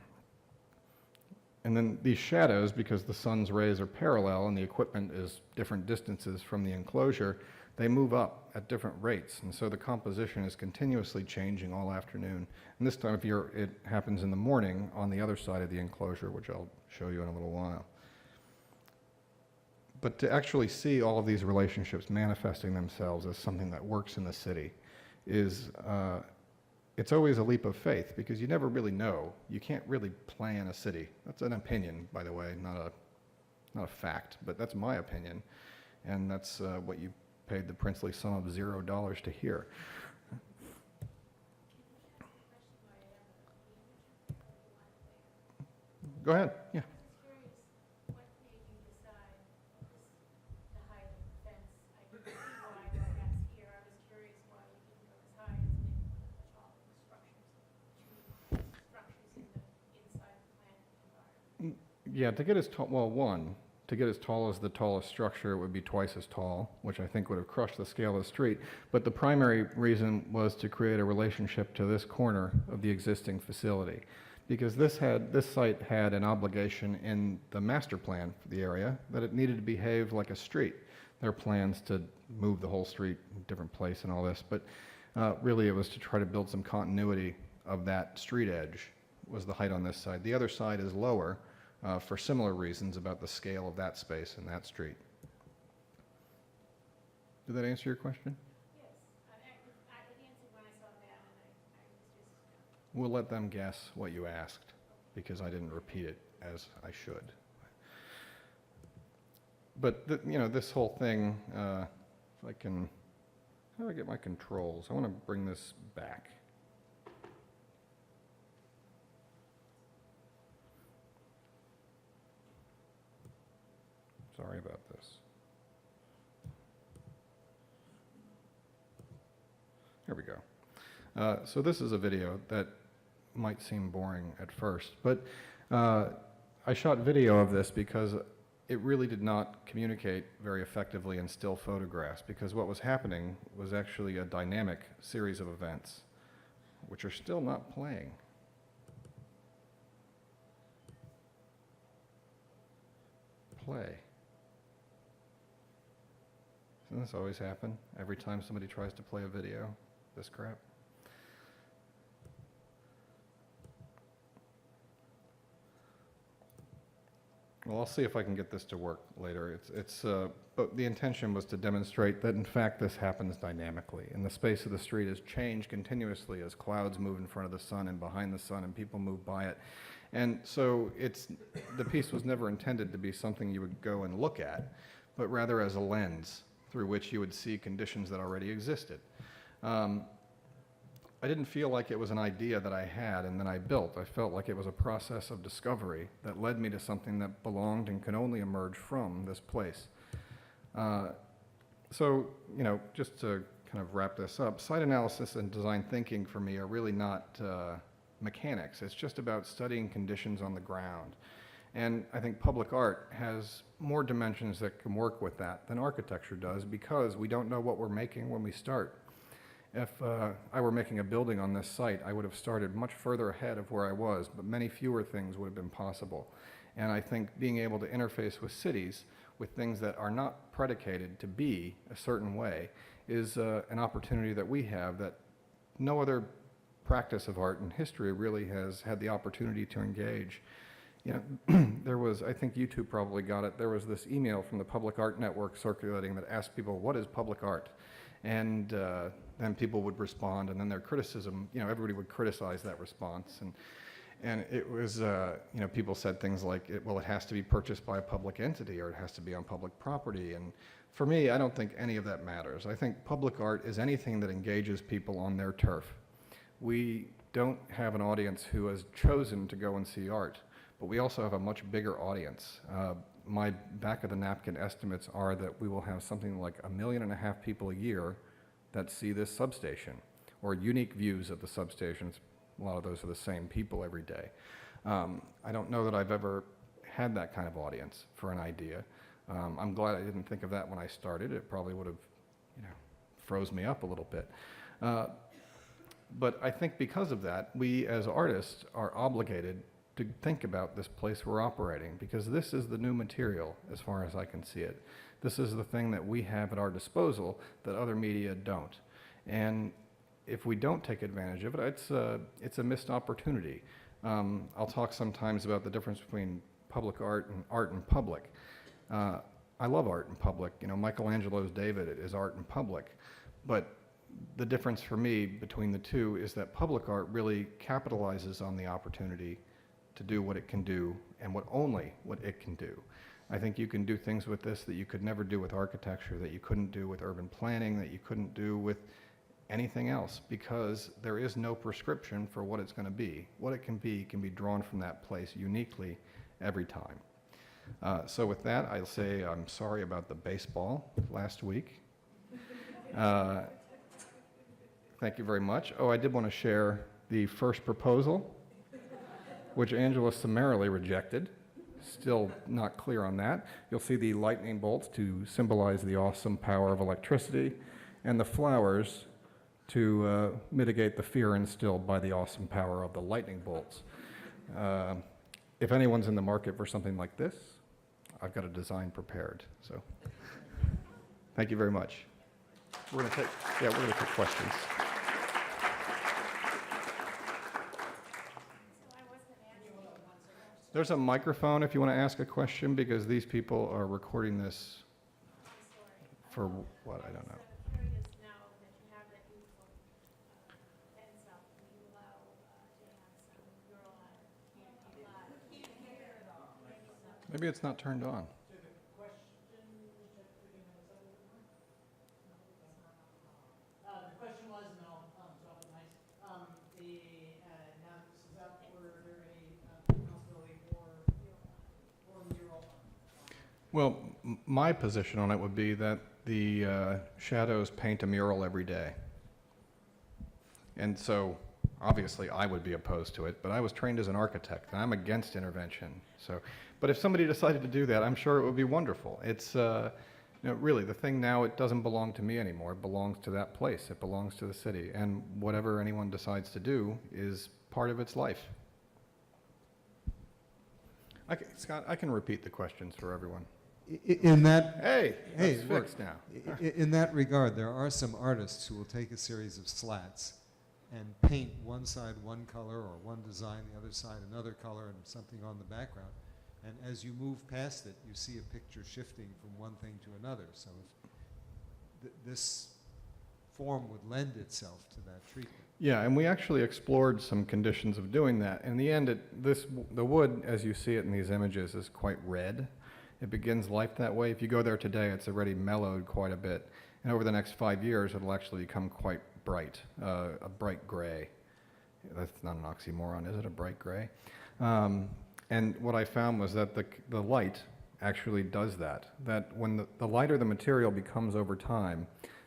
D: then these shadows, because the sun's rays are parallel and the equipment is different distances from the enclosure, they move up at different rates, and so the composition is continuously changing all afternoon. And this time of year, it happens in the morning on the other side of the enclosure, which I'll show you in a little while. But to actually see all of these relationships manifesting themselves as something that works in the city is, it's always a leap of faith, because you never really know. You can't really plan a city. That's an opinion, by the way, not a fact, but that's my opinion, and that's what you paid the princely sum of $0 to hear. Go ahead. Yeah. Yeah, to get as tall, to get as tall as the tallest structure, it would be twice as tall, which I think would have crushed the scale of the street. But the primary reason was to create a relationship to this corner of the existing facility, because this site had an obligation in the master plan for the area that it needed to behave like a street. There are plans to move the whole street in a different place and all this, but really it was to try to build some continuity of that street edge, was the height on this side. The other side is lower, for similar reasons about the scale of that space and that street. Did that answer your question?
E: Yes, it answered when I saw that, and I was just...
D: We'll let them guess what you asked, because I didn't repeat it as I should. But this whole thing, if I can, how do I get my controls? I want to bring this back. Sorry about this. Here we go. So this is a video that might seem boring at first, but I shot video of this because it really did not communicate very effectively in still photographs, because what was happening was actually a dynamic series of events, which are still not playing. Play. Doesn't this always happen every time somebody tries to play a video? This crap. Well, I'll see if I can get this to work later. But the intention was to demonstrate that, in fact, this happens dynamically. And the space of the street has changed continuously as clouds move in front of the sun and behind the sun and people move by it. And so the piece was never intended to be something you would go and look at, but rather as a lens through which you would see conditions that already existed. I didn't feel like it was an idea that I had and then I built. I felt like it was a process of discovery that led me to something that belonged and can only emerge from this place. So, just to kind of wrap this up, site analysis and design thinking for me are really not mechanics. It's just about studying conditions on the ground. And I think public art has more dimensions that can work with that than architecture does, because we don't know what we're making when we start. If I were making a building on this site, I would have started much further ahead of where I was, but many fewer things would have been possible. And I think being able to interface with cities, with things that are not predicated to be a certain way, is an opportunity that we have that no other practice of art in history really has had the opportunity to engage. There was, I think you two probably got it, there was this email from the Public Art Network circulating that asked people, what is public art? And then people would respond, and then their criticism, everybody would criticize that response. And it was, people said things like, it has to be purchased by a public entity, or it has to be on public property. And for me, I don't think any of that matters. I think public art is anything that engages people on their turf. We don't have an audience who has chosen to go and see art, but we also have a much bigger audience. My back-of-the-napkin estimates are that we will have something like 1.5 million people a year that see this substation, or unique views of the substations. A lot of those are the same people every day. I don't know that I've ever had that kind of audience for an idea. I'm glad I didn't think of that when I started. It probably would have, froze me up a little bit. But I think because of that, we as artists are obligated to think about this place we're operating, because this is the new material as far as I can see it. This is the thing that we have at our disposal that other media don't. And if we don't take advantage of it, it's a missed opportunity. I'll talk sometimes about the difference between public art in public. I love art in public. Michelangelo's David is art in public. But the difference for me between the two is that public art really capitalizes on the opportunity to do what it can do, and only what it can do. I think you can do things with this that you could never do with architecture, that you couldn't do with urban planning, that you couldn't do with anything else, because there is no prescription for what it's going to be. What it can be drawn from that place uniquely every time. So with that, I'll say I'm sorry about the baseball last week. Thank you very much. Oh, I did want to share the first proposal, which Angela summarily rejected. Still not clear on that. You'll see the lightning bolts to symbolize the awesome power of electricity, and the flowers to mitigate the fear instilled by the awesome power of the lightning bolts. If anyone's in the market for something like this, I've got a design prepared. So, thank you very much. We're going to take questions. There's a microphone if you want to ask a question, because these people are recording this for what, I don't know.
E: So I'm curious now that you have that beautiful pen stuff, will you allow to have some mural art?
D: Maybe it's not turned on.
A: The question was, and I'll drop it nice, now this is up, were there any possibility for mural?
D: Well, My position on it would be that the shadows paint a mural every day. And so, obviously, I would be opposed to it, but I was trained as an architect, and I'm against intervention. So, but if somebody decided to do that, I'm sure it would be wonderful. It's, really, the thing now, it doesn't belong to me anymore. It belongs to that place. It belongs to the city. And whatever anyone decides to do is part of its life. Scott, I can repeat the questions for everyone.
F: In that,
D: Hey,
F: Hey,
D: that's
F: look.
D: fixed now.
F: in that regard, there are some artists who will take a series of slats and paint one side one color or one design, the other side another color and something on the background. And as you move past it, you see a picture shifting from one thing to another. So if this form would lend itself to that treatment.
D: Yeah, and we actually explored some conditions of doing that. In the end, the wood, as you see it in these images, is quite red. It begins life that way. If you go there today, it's already mellowed quite a bit. And over the next 5 years, it'll actually become quite bright, a bright gray. That's not an oxymoron, is it? A bright gray? And what I found was that the light actually does that. That when the lighter the material becomes over time,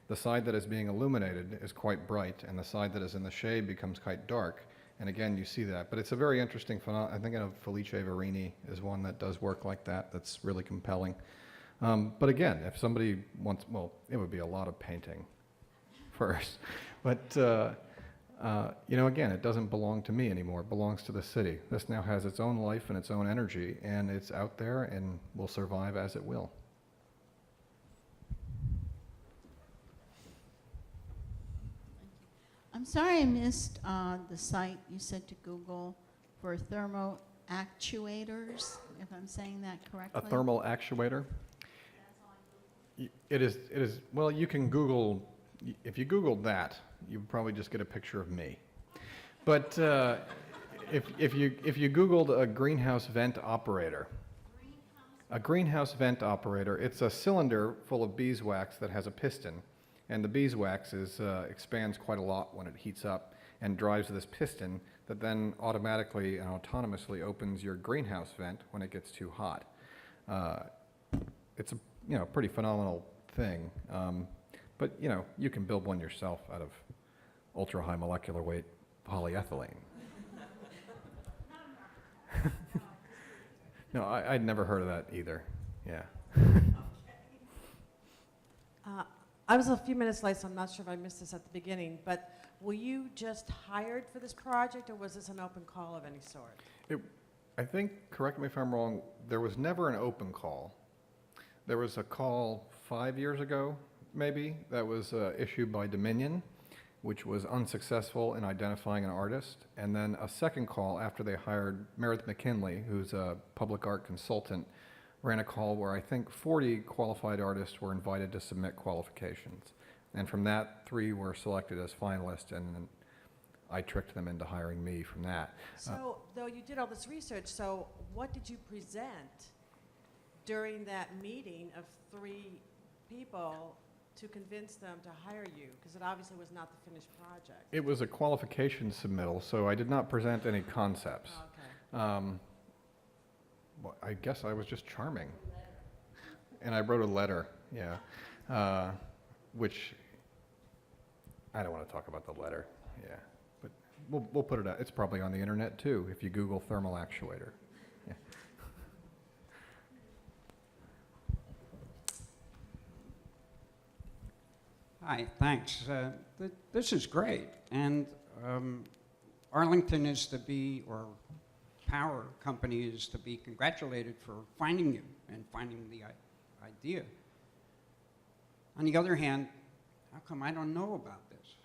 D: the side that is being illuminated is quite bright, and the side that is in the shade becomes quite dark. And again, you see that. But it's a very interesting phenomenon. I think Felice Verini is one that does work like that. That's really compelling. But again, if somebody wants, well, it would be a lot of painting first. But, again, it doesn't belong to me anymore. It belongs to the city. This now has its own life and its own energy, and it's out there and will survive as it will.
G: I'm sorry I missed the site you said to Google for Thermo Actuators, if I'm saying that correctly.
D: A thermal actuator? It is, well, you can Google, if you Googled that, you would probably just get a picture of me. But if you Googled a greenhouse vent operator, a greenhouse vent operator, it's a cylinder full of beeswax that has a piston. And the beeswax expands quite a lot when it heats up and drives this piston that then automatically and autonomously opens your greenhouse vent when it gets too hot. It's a pretty phenomenal thing. But you can build one yourself out of ultra high molecular weight polyethylene. No, I'd never heard of that either. Yeah.
H: I was a few minutes late, so I'm not sure if I missed this at the beginning, but were you just hired for this project, or was this an open call of any sort?
D: I think, correct me if I'm wrong, there was never an open call. There was a call 5 years ago, maybe, that was issued by Dominion, which was unsuccessful in identifying an artist, and then a second call after they hired Meredith McKinley, who's a public art consultant, ran a call where I think 40 qualified artists were invited to submit qualifications. And from that, 3 were selected as finalists, and I tricked them into hiring me from that.
H: So, though you did all this research, so what did you present during that meeting of 3 people to convince them to hire you? Because it obviously was not the finished project.
D: It was a qualification submittal, so I did not present any concepts.
H: Okay.
D: Well, I guess I was just charming. And I wrote a letter, yeah, which I don't want to talk about the letter, yeah. But we'll put it out. It's probably on the internet too, if you Google thermal actuator. Yeah.
I: Hi, thanks. This is great. And Arlington is to be, or Power Company is to be congratulated for finding you and finding the idea. On the other hand, how come I don't know about this?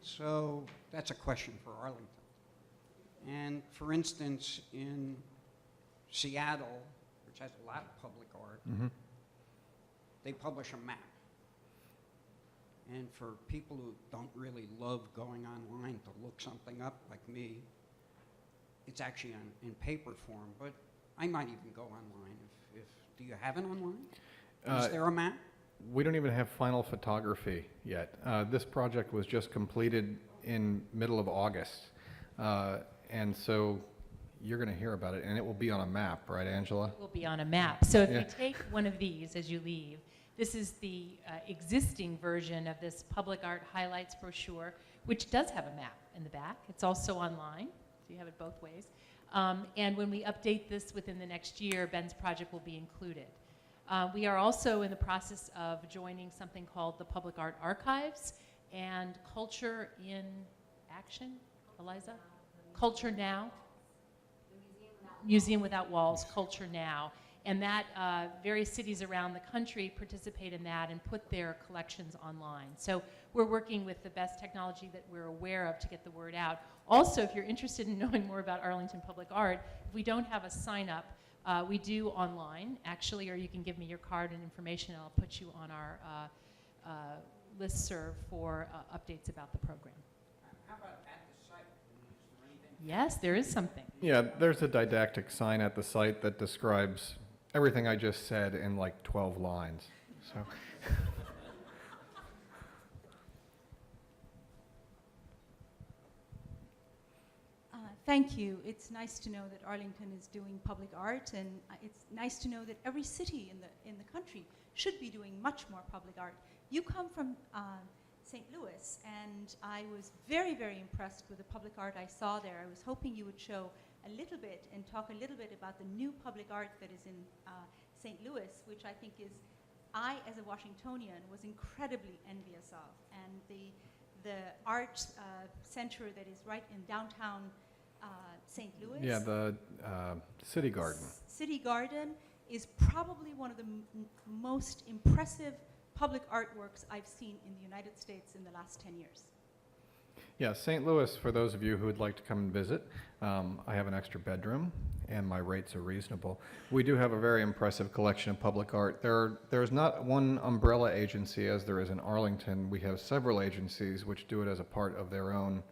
I: So that's a question for Arlington. And for instance, in Seattle, which has a lot of public art, they publish a map. And for people who don't really love going online to look something up, like me, it's actually in paper form, but I might even go online. Do you have it online? Is there a map?
D: We don't even have final photography yet. This project was just completed in middle of August. And so you're going to hear about it, and it will be on a map, right, Angela?
C: Will be on a map. So if
D: Yeah.
C: you take one of these as you leave, this is the existing version of this public art highlights brochure, which does have a map in the back. It's also online, so you have it both ways. And when we update this within the next year, Ben's project will be included. We are also in the process of joining something called the Public Art Archives and Culture in Action, Eliza? Culture Now? Museum Without Walls, Culture Now. And that various cities around the country participate in that and put their collections online. So we're working with the best technology that we're aware of to get the word out. Also, if you're interested in knowing more about Arlington Public Art, if we don't have a sign up, we do online, actually, or you can give me your card and information, and I'll put you on our listserv for updates about the program.
I: How about at the site? Is there anything?
C: Yes, there is something.
D: Yeah, there's a didactic sign at the site that describes everything I just said in like 12 lines. So.
J: Thank you. It's nice to know that Arlington is doing public art, and it's nice to know that every city in the country should be doing much more public art. You come from St. Louis, and I was very, very impressed with the public art I saw there. I was hoping you would show a little bit and talk a little bit about the new public art that is in St. Louis, which I think is, I as a Washingtonian was incredibly envious of. And the art center that is right in downtown St. Louis.
D: Yeah, the City Garden.
J: City Garden is probably one of the most impressive public artworks I've seen in the United States in the last 10 years.
D: Yeah, St. Louis, for those of you who would like to come and visit, I have an extra bedroom, and my rates are reasonable. We do have a very impressive collection of public art. There's not one umbrella agency as there is in Arlington. We have several agencies which do it as a part of their own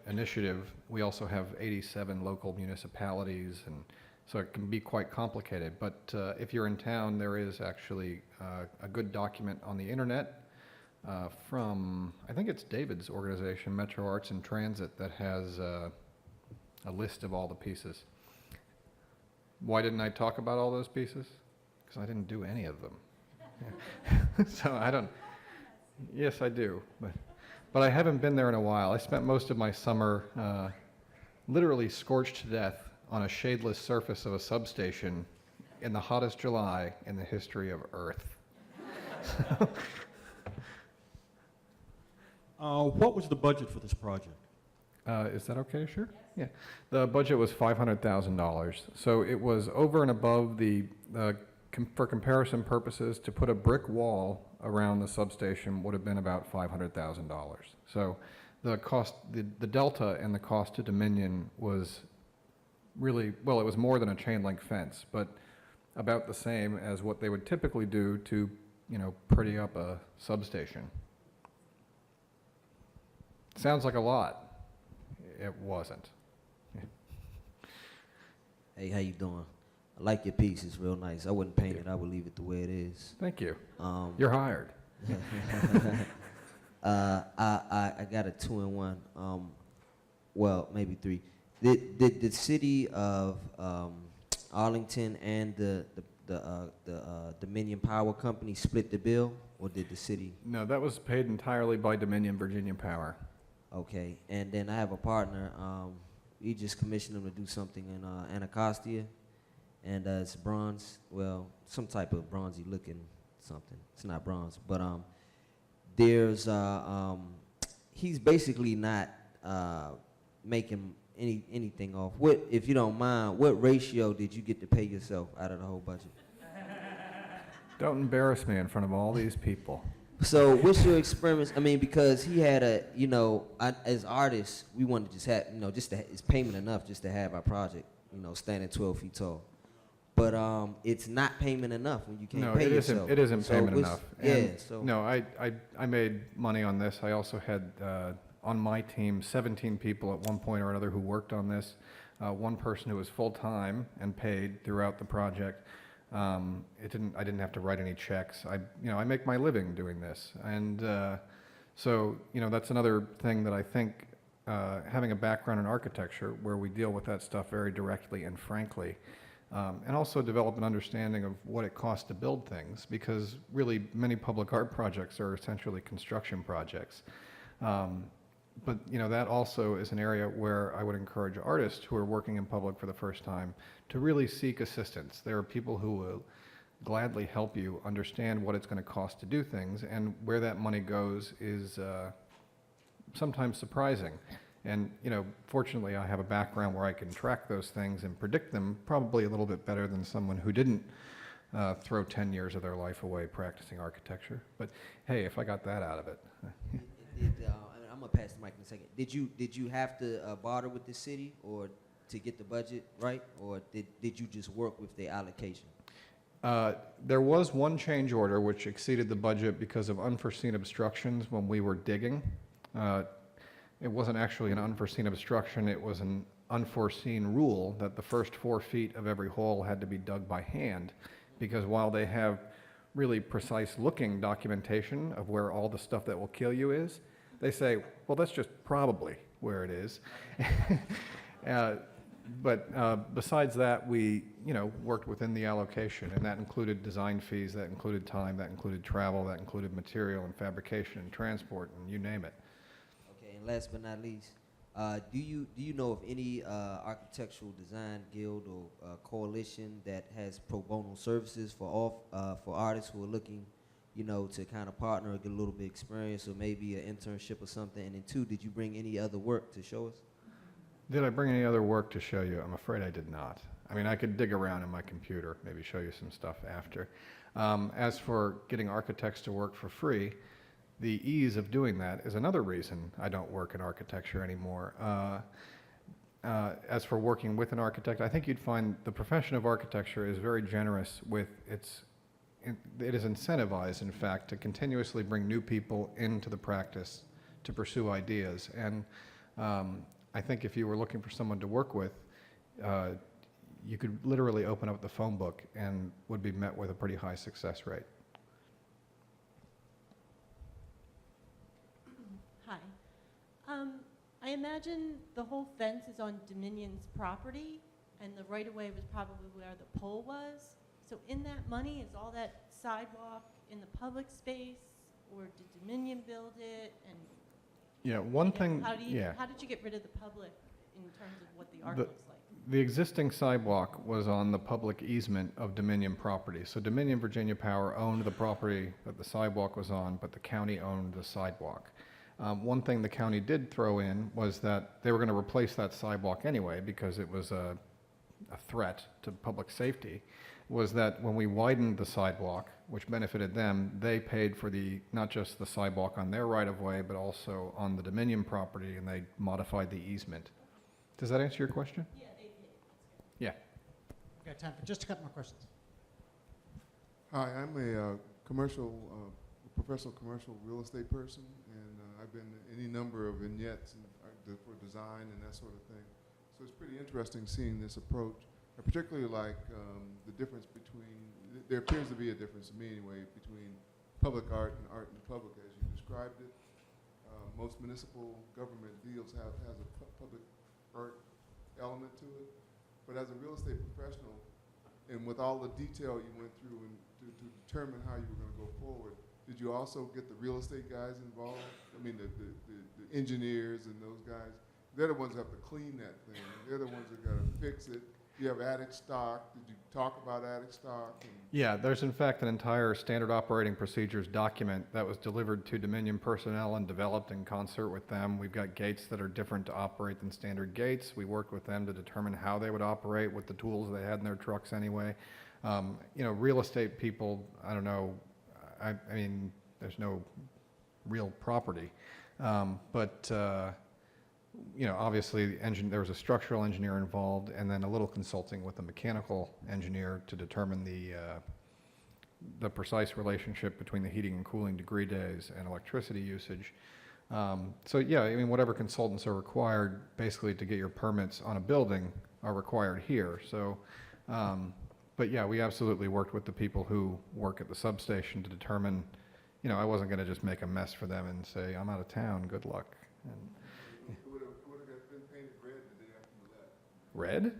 D: initiative. We also have 87 local municipalities, and so it can be quite complicated. But if you're in town, there is actually a good document on the internet from, I think it's David's organization, Metro Arts and Transit, that has a list of all the pieces. Why didn't I talk about all those pieces? Because I didn't do any of them. Yeah. So I don't, yes I do, but I haven't been there in a while. I spent most of my summer literally scorched to death on a shadeless surface of a substation in the hottest July in the history of Earth.
K: What was the budget for this project?
D: Is that okay? Sure. Yeah. The budget was $500,000. So it was over and above for comparison purposes, to put a brick wall around the substation would have been about $500,000. So the cost, the delta and the cost to Dominion was really, well, it was more than a chain link fence, but about the same as what they would typically do to, pretty up a substation. Sounds like a lot. It wasn't.
L: Hey, how you doing? I like your piece. It's real nice. I wouldn't paint it. I would leave it the way it is.
D: Thank you. You're hired.
L: I got a 2-in-1. Well, maybe 3. Did the city of Arlington and the Dominion Power Company split the bill, or did the city?
D: No, that was paid entirely by Dominion Virginia Power.
L: Okay, and then I have a partner. We just commissioned him to do something in Anacostia, and it's bronze. Well, some type of bronzy looking something. It's not bronze, but there's he's basically not making anything off. What, if you don't mind, what ratio did you get to pay yourself out of the whole budget?
D: Don't embarrass me in front of all these people.
L: So what's your experiments? I mean, because he had as artists, we wanted to just have, it's payment enough just to have our project, standing 12 feet tall. But it's not payment enough when you can't pay yourself.
D: It isn't payment enough.
L: Yeah, so.
D: No, I made money on this. I also had on my team 17 people at one point or another who worked on this. One person who was full-time and paid throughout the project. I didn't have to write any checks. I make my living doing this, and so that's another thing that I think having a background in architecture where we deal with that stuff very directly and frankly, and also develop an understanding of what it costs to build things, because really many public art projects are essentially construction projects. But that also is an area where I would encourage artists who are working in public for the first time to really seek assistance. There are people who will gladly help you understand what it's going to cost to do things, and where that money goes is sometimes surprising. And fortunately, I have a background where I can track those things and predict them probably a little bit better than someone who didn't throw 10 years of their life away practicing architecture. But hey, if I got that out of it.
L: I'm gonna pass the mic in a second. Did you have to barter with the city or to get the budget right, or did you just work with the allocation?
D: There was one change order which exceeded the budget because of unforeseen obstructions when we were digging. It wasn't actually an unforeseen obstruction, it was an unforeseen rule that the first 4 feet of every hole had to be dug by hand, because while they have really precise looking documentation of where all the stuff that will kill you is, they say, well, that's just probably where it is. But besides that, we worked within the allocation, and that included design fees, that included time, that included travel, that included material and fabrication and transport, and you name it.
L: Okay, and last but not least, do you know of any architectural design guild or coalition that has pro bono services for artists who are looking, to kind of partner or get a little bit of experience, or maybe an internship or something? And then 2, did you bring any other work to show us?
D: Did I bring any other work to show you? I'm afraid I did not. I mean, I could dig around in my computer, maybe show you some stuff after. As for getting architects to work for free, the ease of doing that is another reason I don't work in architecture anymore. As for working with an architect, I think you'd find the profession of architecture is very generous with it is incentivized, in fact, to continuously bring new people into the practice to pursue ideas. And I think if you were looking for someone to work with, you could literally open up the phone book and would be met with a pretty high success rate.
M: Hi. I imagine the whole fence is on Dominion's property, and the right-of-way was probably where the pole was. So in that money, is all that sidewalk in the public space, or did Dominion build it? And
D: Yeah, one thing,
M: how did you get rid of the public in terms of what the art looks like?
D: The existing sidewalk was on the public easement of Dominion property. So Dominion Virginia Power owned the property that the sidewalk was on, but the county owned the sidewalk. One thing the county did throw in was that they were going to replace that sidewalk anyway because it was a threat to public safety, was that when we widened the sidewalk, which benefited them, they paid for not just the sidewalk on their right-of-way, but also on the Dominion property, and they modified the easement. Does that answer your question?
M: Yeah, they did.
D: Yeah.
A: We've got time for just a couple more questions.
N: Hi, I'm a professional commercial real estate person, and I've been in any number of vignettes for design and that sort of thing. So it's pretty interesting seeing this approach. I particularly like the difference between, there appears to be a difference to me anyway, between public art and art in the public as you described it. Most municipal government deals has a public art element to it. But as a real estate professional, and with all the detail you went through and to determine how you were going to go forward, did you also get the real estate guys involved? I mean, the engineers and those guys. They're the ones that have to clean that thing. They're the ones that got to fix it. You have attic stock. Did you talk about attic stock?
D: Yeah, there's in fact an entire standard operating procedures document that was delivered to Dominion personnel and developed in concert with them. We've got gates that are different to operate than standard gates. We worked with them to determine how they would operate with the tools they had in their trucks anyway. Real estate people, I don't know, I mean, there's no real property. Obviously there was a structural engineer involved, and then a little consulting with a mechanical engineer to determine the precise relationship between the heating and cooling degree days and electricity usage. Whatever consultants are required basically to get your permits on a building are required here. We absolutely worked with the people who work at the substation to determine, I wasn't going to just make a mess for them and say, I'm out of town, good luck. And, Red?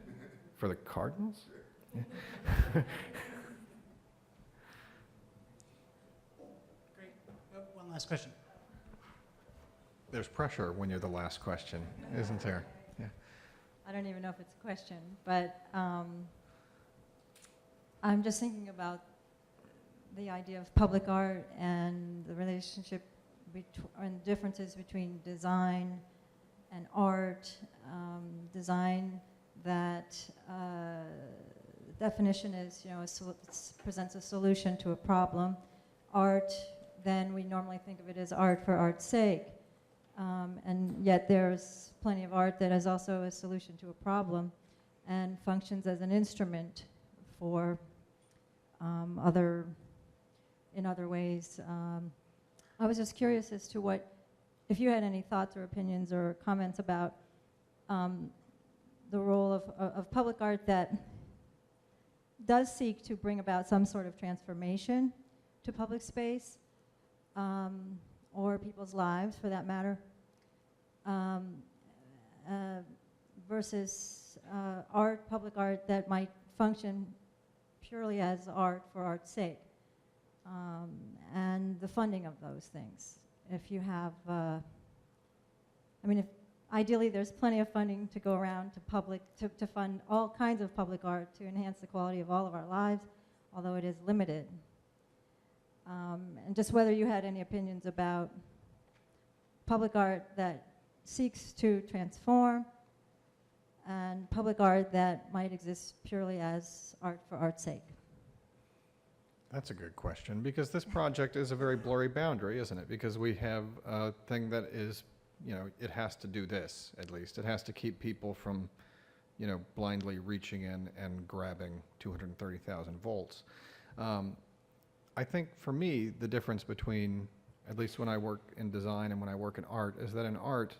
D: For the Cardinals? Yeah.
A: Great. One last question.
D: There's pressure when you're the last question, isn't there? Yeah.
O: I don't even know if it's a question, but I'm just thinking about the idea of public art and the relationship and differences between design and art. Design that definition is, presents a solution to a problem. Art, then we normally think of it as art for art's sake. And yet there's plenty of art that is also a solution to a problem and functions as an instrument for in other ways. I was just curious as to if you had any thoughts or opinions or comments about the role of public art that does seek to bring about some sort of transformation to public space, or people's lives for that matter, versus public art that might function purely as art for art's sake, and the funding of those things. If you have, ideally there's plenty of funding to go around to fund all kinds of public art to enhance the quality of all of our lives, although it is limited. And just whether you had any opinions about public art that seeks to transform and public art that might exist purely as art for art's sake.
D: That's a good question, because this project is a very blurry boundary, isn't it? Because we have a thing that is, it has to do this, at least. It has to keep people from, blindly reaching in and grabbing 230,000 volts. I think for me, the difference between, at least when I work in design and when I work in art, is that in art,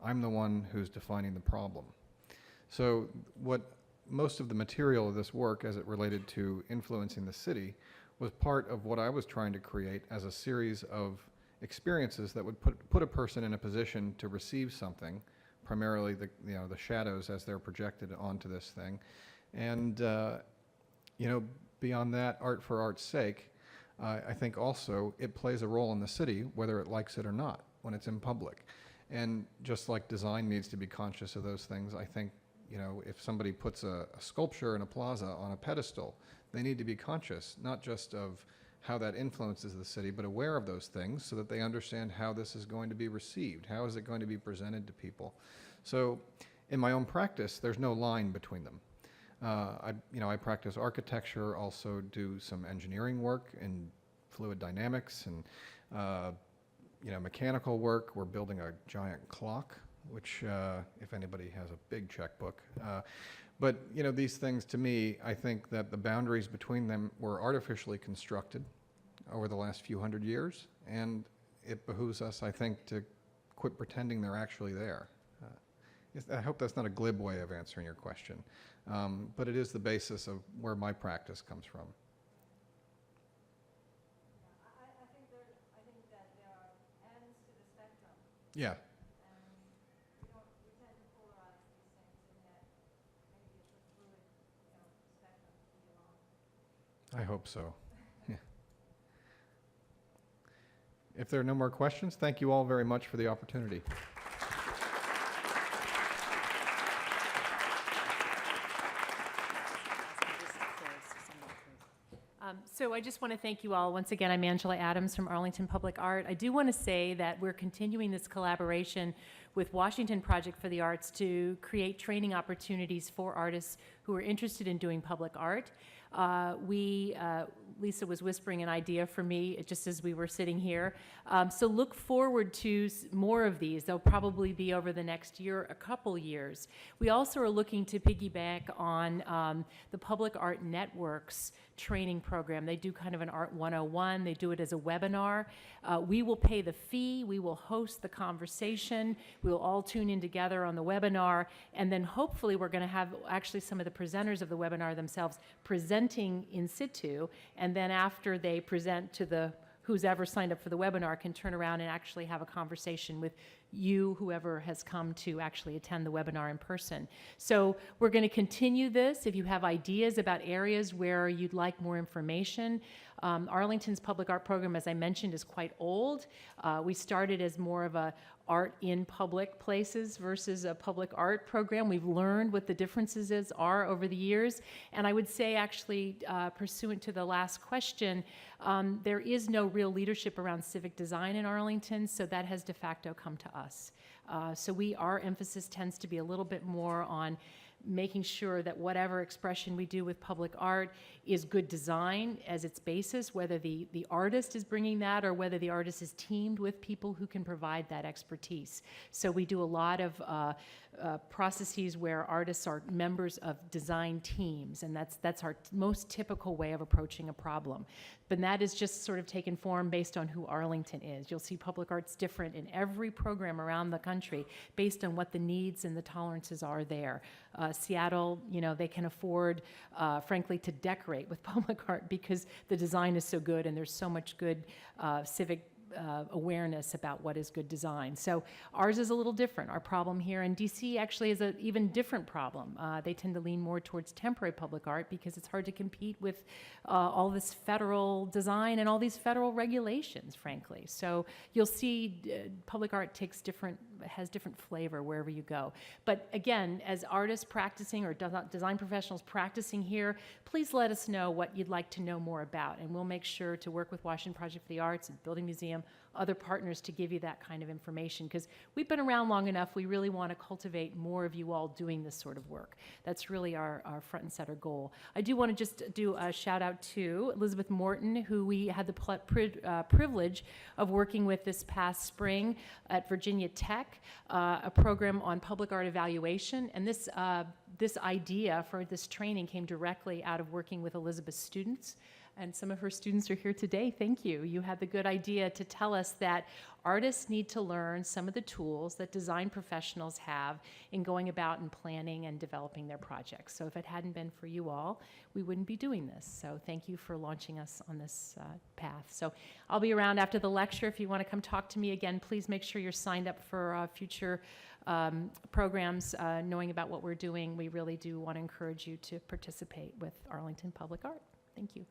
D: I'm the one who's defining the problem. So what most of the material of this work as it related to influencing the city was part of what I was trying to create as a series of experiences that would put a person in a position to receive something, primarily the shadows as they're projected onto this thing. And beyond that, art for art's sake, I think also it plays a role in the city, whether it likes it or not, when it's in public. And just like design needs to be conscious of those things, I think, if somebody puts a sculpture in a plaza on a pedestal, they need to be conscious, not just of how that influences the city, but aware of those things so that they understand how this is going to be received, how is it going to be presented to people. So in my own practice, there's no line between them. I practice architecture, also do some engineering work in fluid dynamics and mechanical work. We're building a giant clock, which if anybody has a big checkbook. But these things, to me, I think that the boundaries between them were artificially constructed over the last few hundred years, and it behooves us, I think, to quit pretending they're actually there. I hope that's not a glib way of answering your question, but it is the basis of where my practice comes from.
O: I think that there are ends to the spectrum.
D: Yeah.
O: We tend to polarize these things, and yet maybe it's a fluid, spectrum to be along.
D: I hope so. Yeah. If there are no more questions, thank you all very much for the opportunity.
C: So I just want to thank you all. Once again, I'm Angela Adams from Arlington Public Art. I do want to say that we're continuing this collaboration with Washington Project for the Arts to create training opportunities for artists who are interested in doing public art. Lisa was whispering an idea for me just as we were sitting here. So look forward to more of these. They'll probably be over the next year, a couple years. We also are looking to piggyback on the Public Art Network's training program. They do kind of an Art 101. They do it as a webinar. We will pay the fee. We will host the conversation. We'll all tune in together on the webinar. And then hopefully we're going to have actually some of the presenters of the webinar themselves presenting in situ. And then after they present to who's ever signed up for the webinar can turn around and actually have a conversation with you, whoever has come to actually attend the webinar in person. So we're going to continue this. If you have ideas about areas where you'd like more information, Arlington's public art program, as I mentioned, is quite old. We started as more of a art in public places versus a public art program. We've learned what the differences are over the years. And I would say, actually, pursuant to the last question, there is no real leadership around civic design in Arlington, so that has de facto come to us. So our emphasis tends to be a little bit more on making sure that whatever expression we do with public art is good design as its basis, whether the artist is bringing that or whether the artist is teamed with people who can provide that expertise. So we do a lot of processes where artists are members of design teams, and that's our most typical way of approaching a problem. But that is just sort of taken form based on who Arlington is. You'll see public art's different in every program around the country based on what the needs and the tolerances are there. Seattle, they can afford, frankly, to decorate with public art because the design is so good and there's so much good civic awareness about what is good design. So ours is a little different. Our problem here in DC actually is an even different problem. They tend to lean more towards temporary public art because it's hard to compete with all this federal design and all these federal regulations, frankly. So you'll see public art has different flavor wherever you go. But again, as artists practicing or design professionals practicing here, please let us know what you'd like to know more about, and we'll make sure to work with Washington Project for the Arts and Building Museum, other partners, to give you that kind of information, because we've been around long enough. We really want to cultivate more of you all doing this sort of work. That's really our front and center goal. I do want to just do a shout out to Elizabeth Morton, who we had the privilege of working with this past spring at Virginia Tech, a program on public art evaluation. And this idea for this training came directly out of working with Elizabeth's students. And some of her students are here today. Thank you. You had the good idea to tell us that artists need to learn some of the tools that design professionals have in going about and planning and developing their projects. So if it hadn't been for you all, we wouldn't be doing this. So thank you for launching us on this path. So I'll be around after the lecture. If you want to come talk to me again, please make sure you're signed up for future programs, knowing about what we're doing. We really do want to encourage you to participate with Arlington Public Art. Thank you.